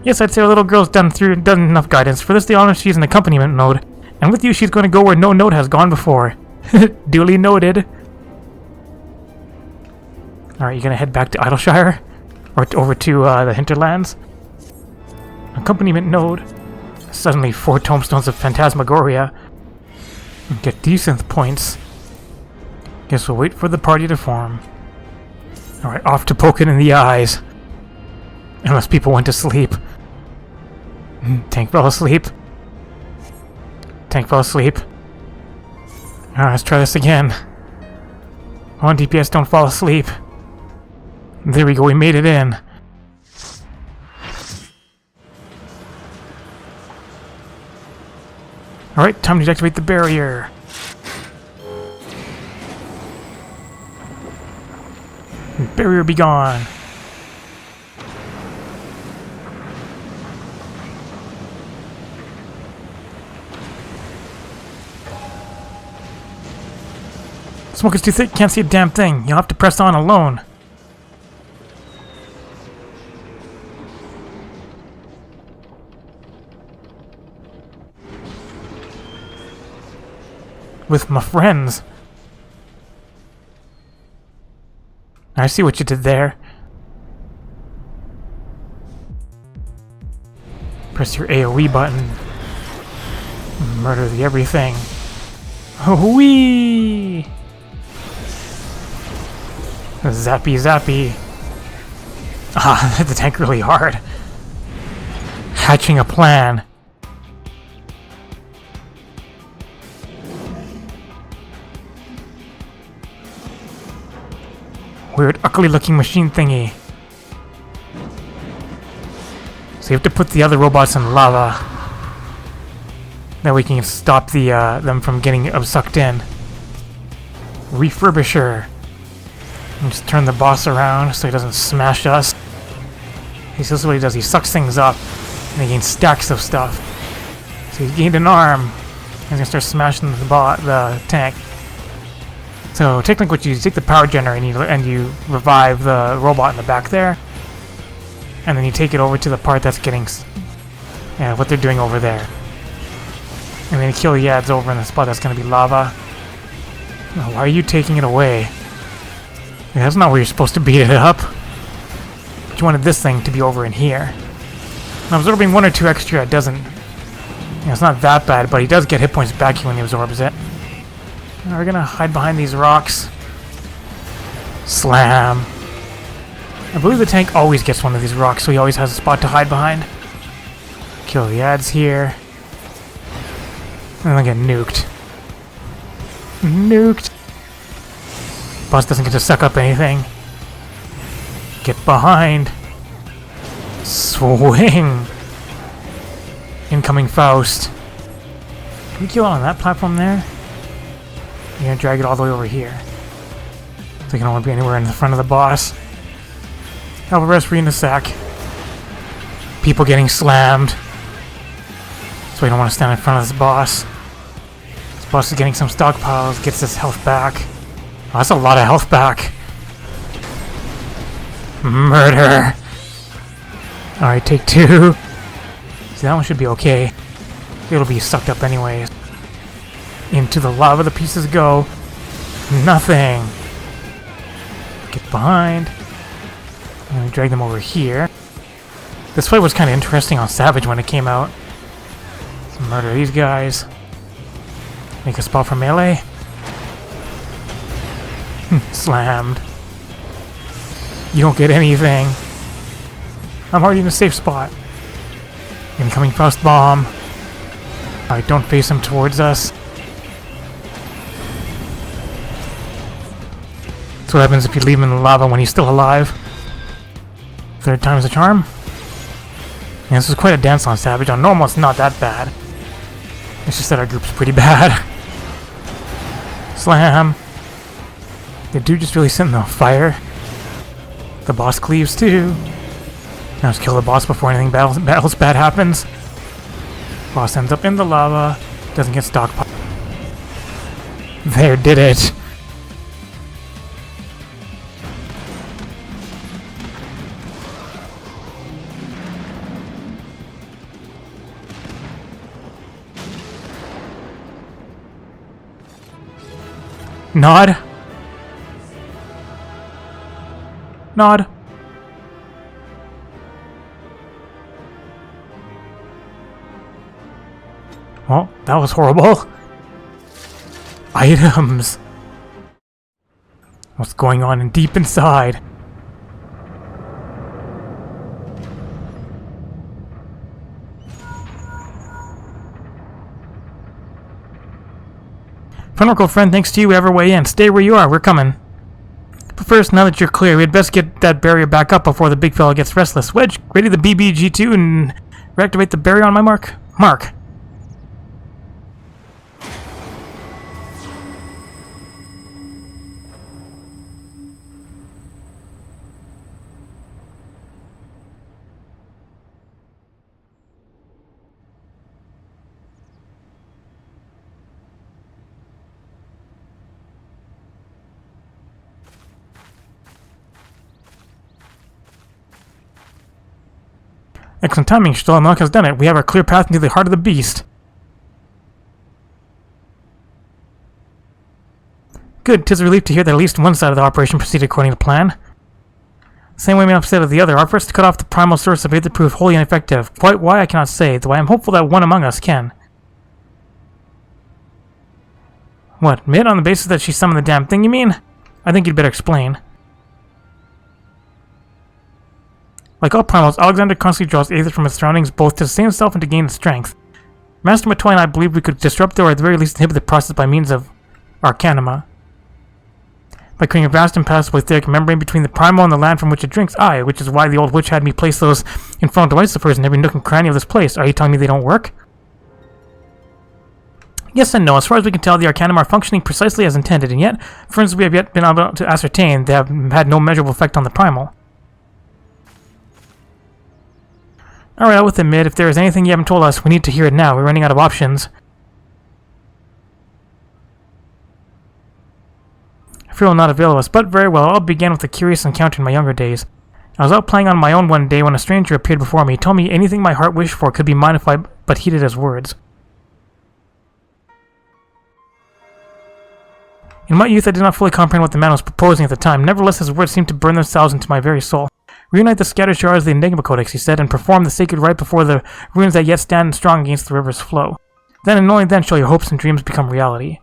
Yes, I'd say our little girl's done enough guidance. For this, the honor she's in accompaniment mode. And with you, she's going to go where no node has gone before. Duly noted. Alright, you gonna head back to Idleshire? Or over to the Hinterlands? Accompaniment node. Suddenly 4 tomestones of Phantasmagoria. Get decent points. Guess we'll wait for the party to form. Alright, off to poke it in the eyes. Unless people went to sleep. Tank fell asleep. Tank fell asleep. Alright, let's try this again. On DPS, don't fall asleep. There we go, we made it in. Alright, time to deactivate the barrier. Barrier be gone. Smoke is too thick, can't see a damn thing. You'll have to press on alone. With my friends. I see what you did there. Press your AoE button. Murder the everything. Whee! Zappy zappy. Ah, hit the tank really hard. Hatching a plan. Weird, ugly looking machine thingy. So you have to put the other robots in lava. That we can stop them from getting sucked in. Refurbisher. And just turn the boss around so he doesn't smash us. This is what he does, he sucks things up. And he gains stacks of stuff. So he gained an arm. He's gonna start smashing the tank. So technically what you do, you take the power generator and you revive the robot in the back there. And then you take it over to the part that's getting... what they're doing over there. And then you kill the ads over in the spot that's going to be lava. Oh, why are you taking it away? Yeah, that's not where you're supposed to beat it up. But you wanted this thing to be over in here. Now, absorbing 1 or 2 extra doesn't... it's not that bad, but he does get hit points back when he absorbs it. Now we're gonna hide behind these rocks. Slam. I believe the tank always gets one of these rocks, so he always has a spot to hide behind. Kill the ads here. And I get nuked. Nuked! Boss doesn't get to suck up anything. Get behind. Swing! Incoming Faust. Can we kill it on that platform there? You're gonna drag it all the way over here. So you can only be anywhere in the front of the boss. Help rest free in the sack. People getting slammed. So we don't want to stand in front of this boss. This boss is getting some stockpiles, gets his health back. Oh, that's a lot of health back. Murder! Alright, take 2. See, that one should be okay. It'll be sucked up anyways. Into the lava the pieces go. Nothing. Get behind. And we drag them over here. This fight was kind of interesting on Savage when it came out. Let's murder these guys. Make a spot for melee. Slammed. You don't get anything. I'm already in a safe spot. Incoming Faust Bomb. Alright, don't face him towards us. That's what happens if you leave him in the lava when he's still alive. 3rd time's the charm. Yeah, this is quite a dance on Savage. On normal, it's not that bad. It's just that our group's pretty bad. Slam. The dude just really sit in the fire. The boss cleaves too. Now let's kill the boss before anything battles bad happens. Boss ends up in the lava. Doesn't get stockpiled. There, did it. Nod. Nod. Well, that was horrible. Items. What's going on in deep inside? Final friend, thanks to you, ever way in. Stay where you are, we're coming. But first, now that you're clear, we'd best get that barrier back up before the big fella gets restless. Wedge, ready the BBG2 and reactivate the barrier on my mark. Mark. Excellent timing, Stolamilk has done it. We have our clear path into the heart of the beast. Good, 'tis a relief to hear that at least one side of the operation proceeded according to plan. Same way I'm upset of the other. Our efforts to cut off the primal source of Aether proved wholly ineffective. Quite why I cannot say, though I am hopeful that one among us can. What, admit on the basis that she summoned the damn thing, you mean? I think you'd better explain. Like all primals, Alexander constantly draws Aether from his surroundings both to sustain himself and to gain strength. Master Matoy and I believe we could disrupt or at the very least inhibit the process by means of Anima. By creating a vast impassable etheric membrane between the primal and the land from which it drinks, which is why the old witch had me place those infernal devices of hers in every nook and cranny of this place. Are you telling me they don't work? Yes and no. As far as we can tell, the Anima are functioning precisely as intended, and yet, for instance, we have yet been able to ascertain they have had no measurable effect on the primal. Alright, I will admit, if there is anything you haven't told us, we need to hear it now. We're running out of options. I fear will not avail of us, but very well. It all began with a curious encounter in my younger days. I was out playing on my own one day when a stranger appeared before me. He told me anything my heart wished for could be mine if I but heeded his words. In my youth, I did not fully comprehend what the man was proposing at the time. Nevertheless, his words seemed to burn themselves into my very soul. Reunite the scattered shards of the Enigma Codex, he said, and perform the sacred rite before the ruins that yet stand strong against the river's flow. Then and only then shall your hopes and dreams become reality.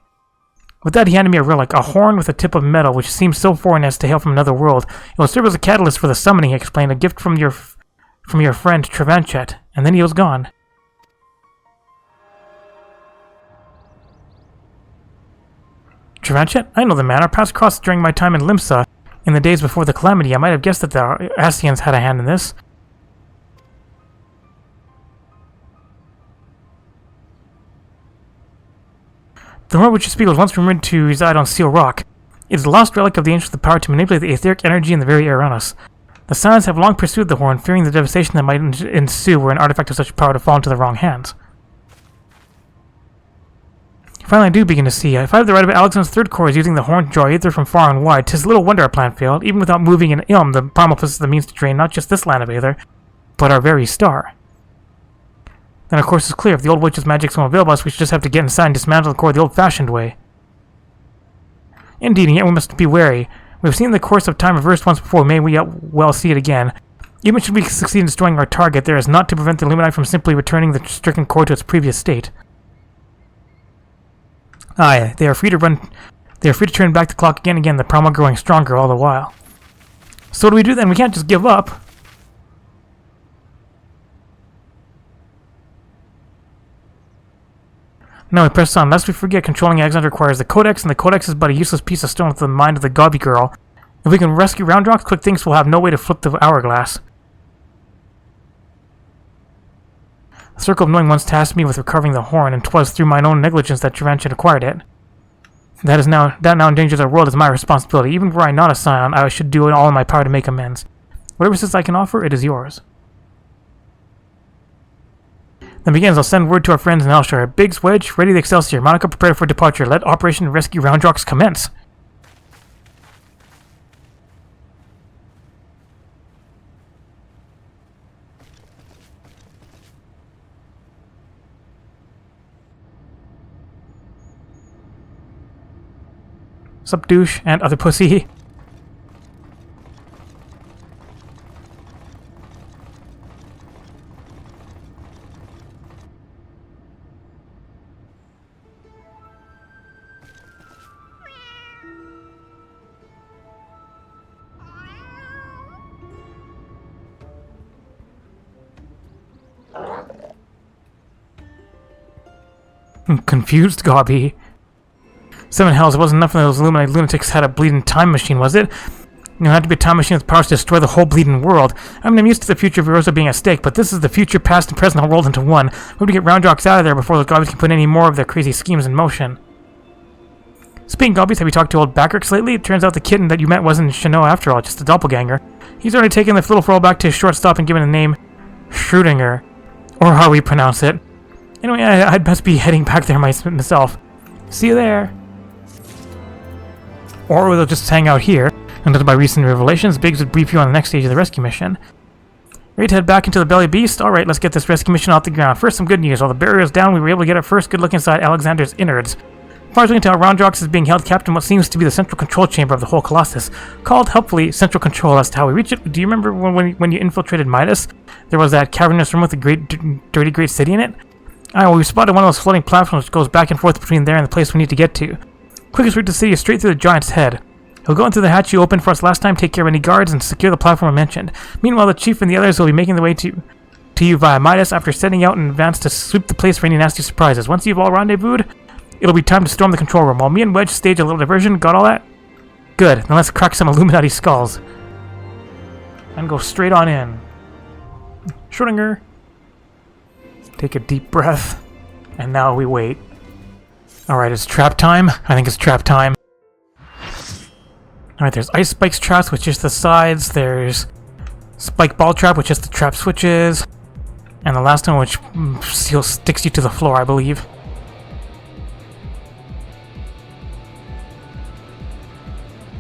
With that, he handed me a relic, a horn with a tip of metal, which seemed so foreign as to hail from another world. It will serve as a catalyst for the summoning, he explained, a gift from your friend Trevanchet, and then he was gone. Tyrant? I know the man. Our paths crossed during my time in Limsa. In the days before the calamity, I might have guessed that the Ascians had a hand in this. The horn which you speak was once rumored to reside on Seal Rock. It is the lost relic of the ancients with the power to manipulate the etheric energy in the very air around us. The Silents have long pursued the horn, fearing the devastation that might ensue were an artifact of such power to fall into the wrong hands. Finally, I do begin to see. If I have the right of it, Alexander's third core is using the horn to draw aether from far and wide. 'Tis little wonder our plan failed. Even without moving an ilm, the primal possesses the means to drain not just this land of aether, but our very star. Then, of course, it's clear if the old witch's magic won't avail us, we should just have to get inside and dismantle the core the old-fashioned way. Indeed, and yet we must be wary. We've seen the course of time reversed once before, may we yet well see it again. Even should we succeed in destroying our target, there is naught to prevent the Illuminati from simply returning the stricken core to its previous state. Aye, they are free to turn back the clock again and again, the primal growing stronger all the while. So what do we do then? We can't just give up. No, we press on. Lest we forget, controlling Alexander requires the Codex, and the Codex is but a useless piece of stone with the mind of the Gobby girl. If we can rescue Roundrox, quick things will have no way to flip the hourglass. The Circle of Knowing once tasked me with recovering the horn, and 'twas through mine own negligence that Tyrant had acquired it. That now endangers our world is my responsibility. Even were I not a scion, I should do all in my power to make amends. Whatever assistance I can offer, it is yours. Then begins, I'll send word to our friends in Elshire. Biggs, Wedge, ready the Excelsior. Monica prepared for departure. Let Operation Rescue Roundrox commence. Sup, douche, and other pussy. Confused Gobby. Seven hells, it wasn't enough of those Illuminati lunatics had a bleeding time machine, was it? You know, it had to be a time machine with powers to destroy the whole bleeding world. I mean, I'm used to the future of Erosa being at stake, but this is the future, past, and present all rolled into one. We have to get Roundrox out of there before those Gobbies can put any more of their crazy schemes in motion. Speaking of Gobbies, have you talked to old Backrix lately? It turns out the kitten that you met wasn't Chano after all, just a doppelganger. He's already taken the little furl back to his shortstop and given the name Schrödinger, or how we pronounce it. Anyway, I'd best be heading back there myself. See you there. Or we'll just hang out here, until by recent revelations, Biggs would brief you on the next stage of the rescue mission. Ready to head back into the belly beast? Alright, let's get this rescue mission off the ground. First, some good news. While the barrier is down, we were able to get our first good look inside Alexander's innards. As far as we can tell, Roundrox is being held captive in what seems to be the central control chamber of the whole Colossus, called, helpfully, Central Control. As to how we reach it, do you remember when you infiltrated Midas? There was that cavernous room with the dirty great city in it? Well, we spotted one of those floating platforms which goes back and forth between there and the place we need to get to. Quickest route to the city is straight through the giant's head. He'll go in through the hatch you opened for us last time, take care of any guards, and secure the platform I mentioned. Meanwhile, the chief and the others will be making their way to you via Midas after setting out in advance to sweep the place for any nasty surprises. Once you've all rendezvoused, it'll be time to storm the control room. While me and Wedge stage a little diversion, got all that? Good, then let's crack some Illuminati skulls. And go straight on in. Schrödinger. Take a deep breath. And now we wait. Alright, it's trap time. I think it's trap time. Alright, there's ice spikes traps with just the sides. There's spike ball trap with just the trap switches. And the last one which sticks you to the floor, I believe.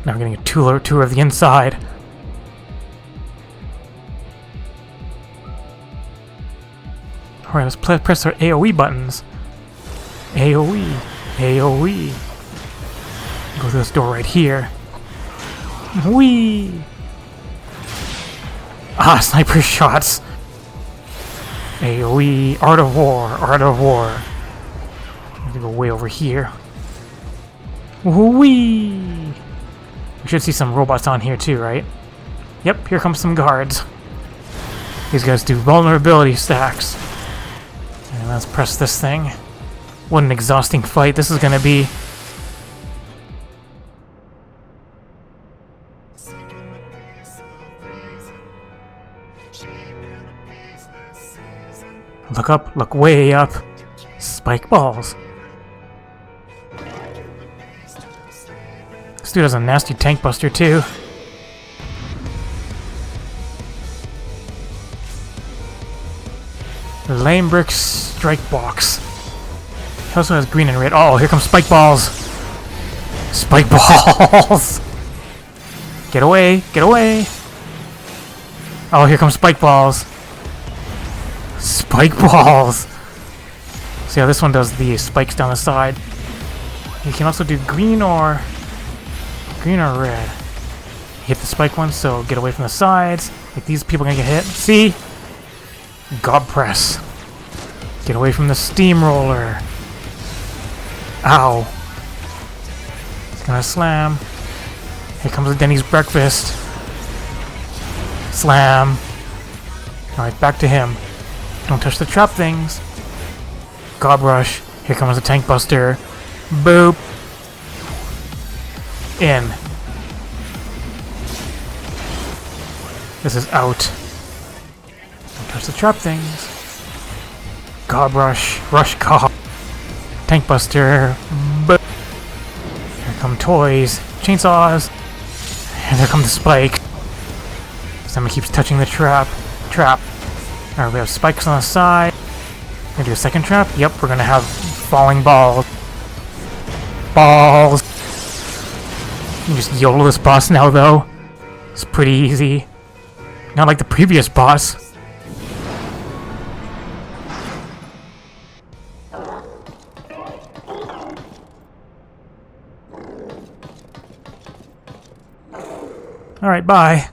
Now we're getting a tour of the inside. Alright, let's press our AoE buttons. AoE. AoE. Go through this door right here. Whee! Ah, sniper shots. AoE. Art of War. Art of War. I'm gonna go way over here. Whee! We should see some robots on here too, right? Yep, here comes some guards. These guys do vulnerability stacks. And let's press this thing. What an exhausting fight this is gonna be. Look up, look way up. Spike balls. This dude has a nasty tank buster too. Lame brick strike box. He also has green and red. Oh, here comes spike balls. Spike balls. Get away, get away. Oh, here comes spike balls. Spike balls. See how this one does the spikes down the side. You can also do green or red. Hit the spike one, so get away from the sides. Like these people are gonna get hit. See? Gob press. Get away from the steamroller. Ow. It's gonna slam. Here comes the Denny's breakfast. Slam. Alright, back to him. Don't touch the trap things. Gob rush. Here comes the tank buster. Boop. In. This is out. Don't touch the trap things. Gob rush. Rush gob. Tank buster. Boop. Here come toys. Chainsaws. And there come the spike. Somebody keeps touching the trap. Trap. Alright, we have spikes on the side. Gonna do a second trap? Yep, we're gonna have falling balls. Balls! You can just YOLO this boss now, though. It's pretty easy. Not like the previous boss. Alright, bye.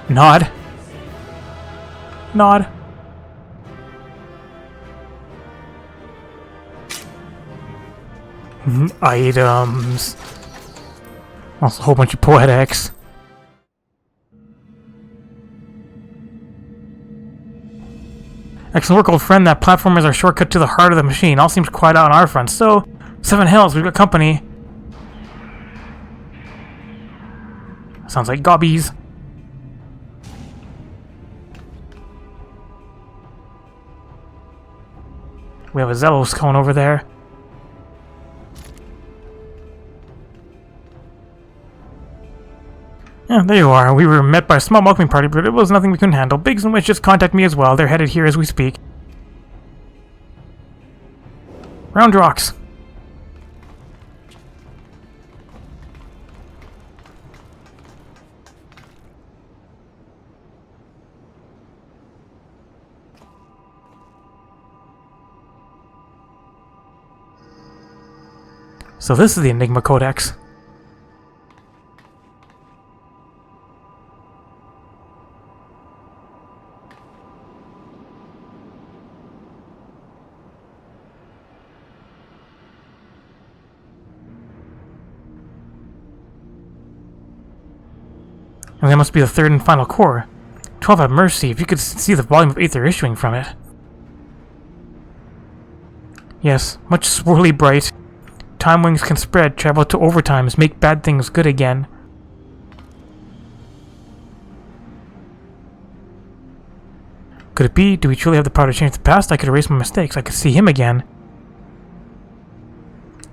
Nod. Nod. Items. Also a whole bunch of poetics. Excellent work, old friend. That platform is our shortcut to the heart of the machine. All seems quiet out on our front. So, 7 Hills, we've got company. Sounds like gobbies. We have a Zelos cone over there. Yeah, there you are. We were met by a small welcoming party, but it was nothing we couldn't handle. Biggs and Wedge just contact me as well. They're headed here as we speak. Round rocks. So this is the Enigma Codex. And that must be the third and final core. 12 have mercy, if you could see the volume of aether issuing from it. Yes, much swirly bright. Time wings can spread, travel to overtimes, make bad things good again. Could it be? Do we truly have the power to change the past? I could erase my mistakes. I could see him again.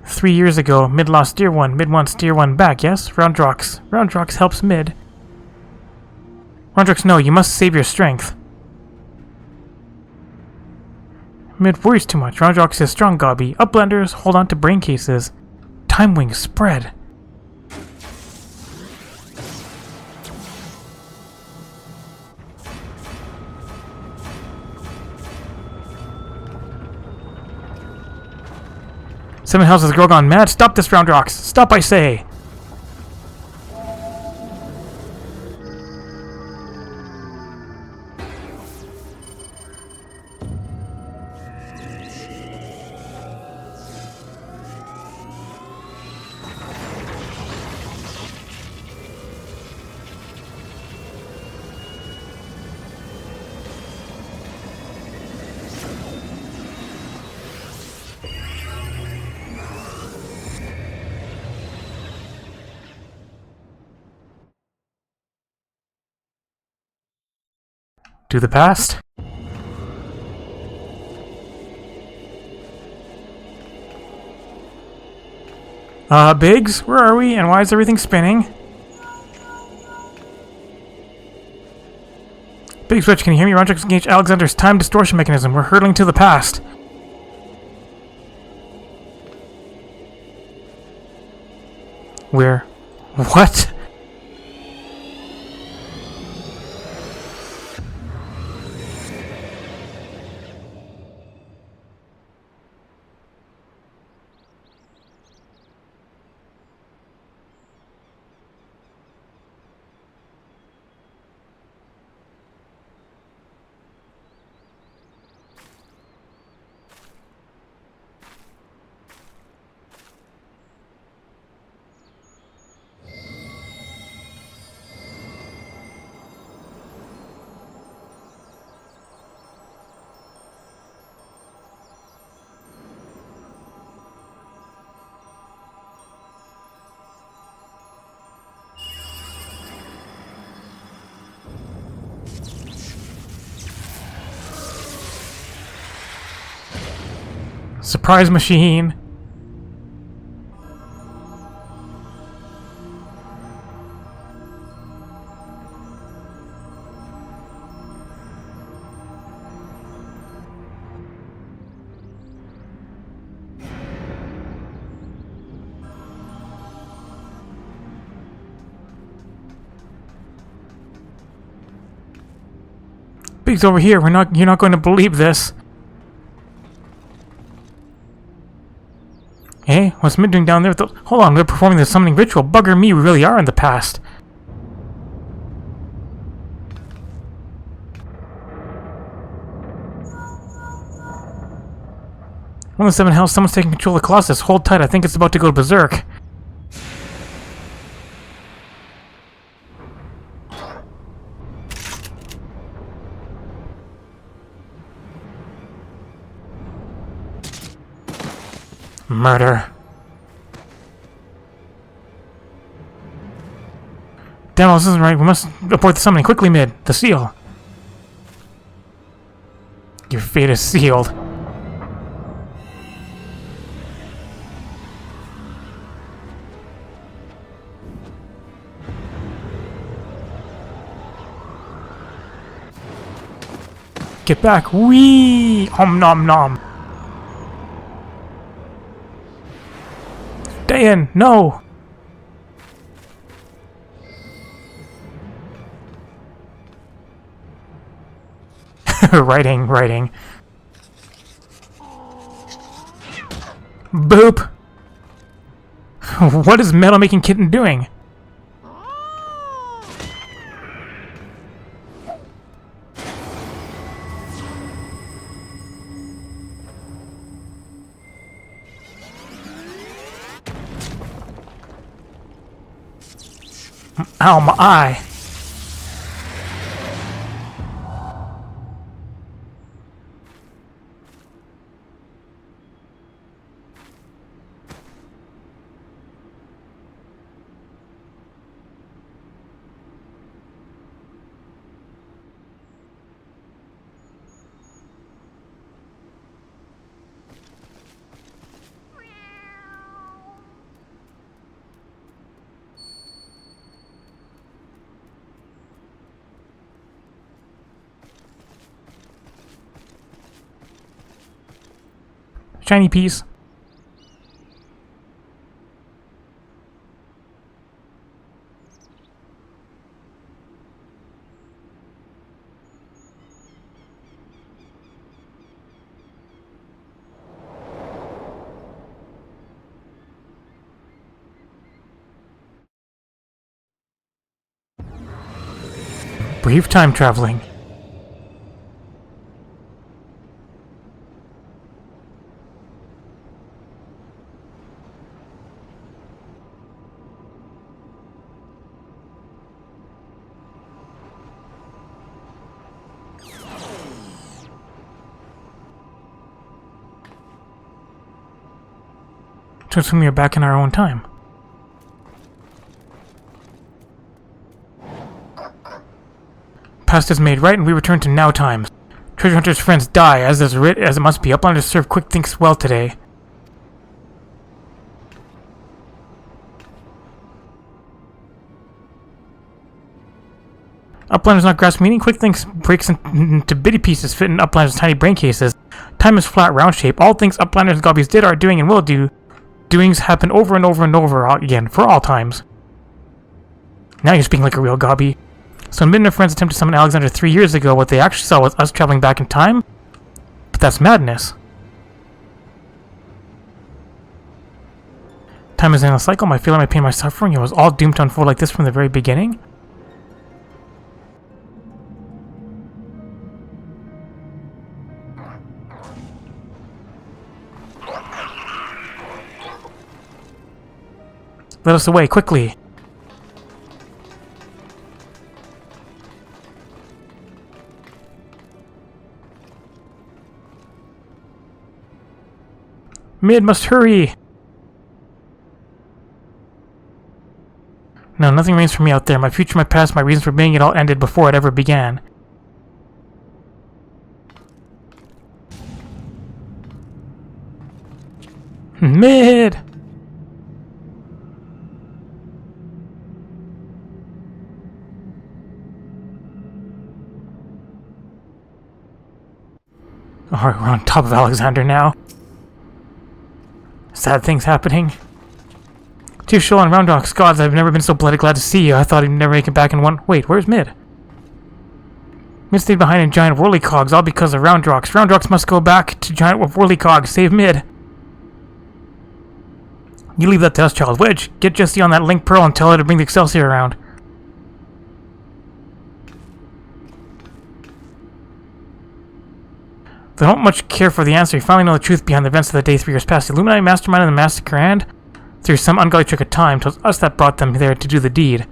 3 years ago, mid lost steer 1, mid wants steer 1 back, yes? Roundrox. Roundrox helps mid. Roundrox, no, you must save your strength. Mid worries too much. Roundrox is strong, Gobby. Upblenders, hold on to brain cases. Time wings spread. Seven Hells has a girl gone mad. Stop this, Roundrox. Stop, I say. To the past? Biggs, where are we, and why is everything spinning? Biggs, Wedge, can you hear me? Roger, engage Alexander's time distortion mechanism. We're hurtling to the past. Where? What? Surprise machine. Big's over here. You're not going to believe this. Hey, what's Mid doing down there with the... Hold on, they're performing the summoning ritual. Bugger me, we really are in the past. One of the 7 hells, someone's taking control of the Colossus. Hold tight, I think it's about to go berserk. Murder. Damn, this isn't right. We must abort the summoning. Quickly, Mid. The seal. Your fate is sealed. Get back. Wee! Om nom nom. Stay in. No. Writing. Boop. What is Metal Making Kitten doing? Ow, my eye. Shiny piece. Brief time traveling. Turns from you're back in our own time. past is made right and we return to now times. Treasure Hunter's friends die, as it must be. Uplanders serve quick thinks well today. Uplanders not grasp meaning. Quick thinks breaks into bitty pieces fit in Uplanders' tiny brain cases. Time is flat, round shape. All things Uplanders and Gobbies did, are doing, and will do. Doings happen over and over and over again, for all times. Now you're speaking like a real Gobby. So Mid and her friends attempted to summon Alexander 3 years ago. What they actually saw was us traveling back in time? But that's madness. Time is in a cycle. My feeling, my pain, my suffering. It was all doomed to unfold like this from the very beginning. Let us away, quickly! Mid must hurry! No, nothing remains for me out there. My future, my past, my reasons for being, it all ended before it ever began. Mid! Alright, we're on top of Alexander now. Sad things happening. Chief Shoal and Round Rocks, gods, I've never been so bloody glad to see you. I thought he'd never make it back in one. Wait, where's Mid? Mid stayed behind in giant whirly cogs, all because of Round Rocks. Round Rocks must go back to giant whirly cogs. Save Mid. You leave that to us, child. Wedge, get Jessie on that link pearl and tell her to bring the Excelsior around. They don't much care for the answer. You finally know the truth behind the events of the day 3 years past. The Illuminati mastermind of the massacre and, through some ungodly trick of time, it was us that brought them there to do the deed.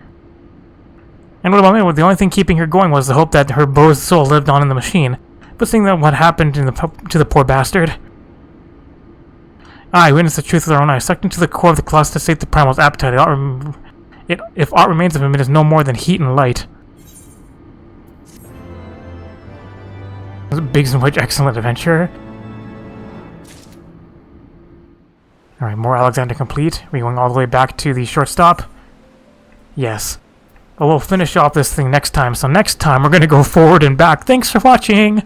And what about me? Well, the only thing keeping her going was the hope that her beau's soul lived on in the machine. But seeing that what happened to the poor bastard. I witnessed the truth with our own eyes, sucked into the core of the Colossus to sate the primal's appetite. If aught remains of him, it is no more than heat and light. Biggs and Wedge, excellent adventure. Alright, more Alexander complete. Are we going all the way back to the shortstop? Yes. But we'll finish off this thing next time. So next time we're going to go forward and back. Thanks for watching!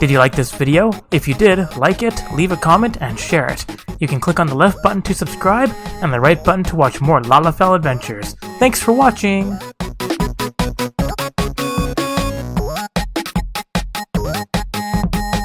Did you like this video? If you did, like it, leave a comment, and share it. You can click on the left button to subscribe, and the right button to watch more Lalafell adventures. Thanks for watching!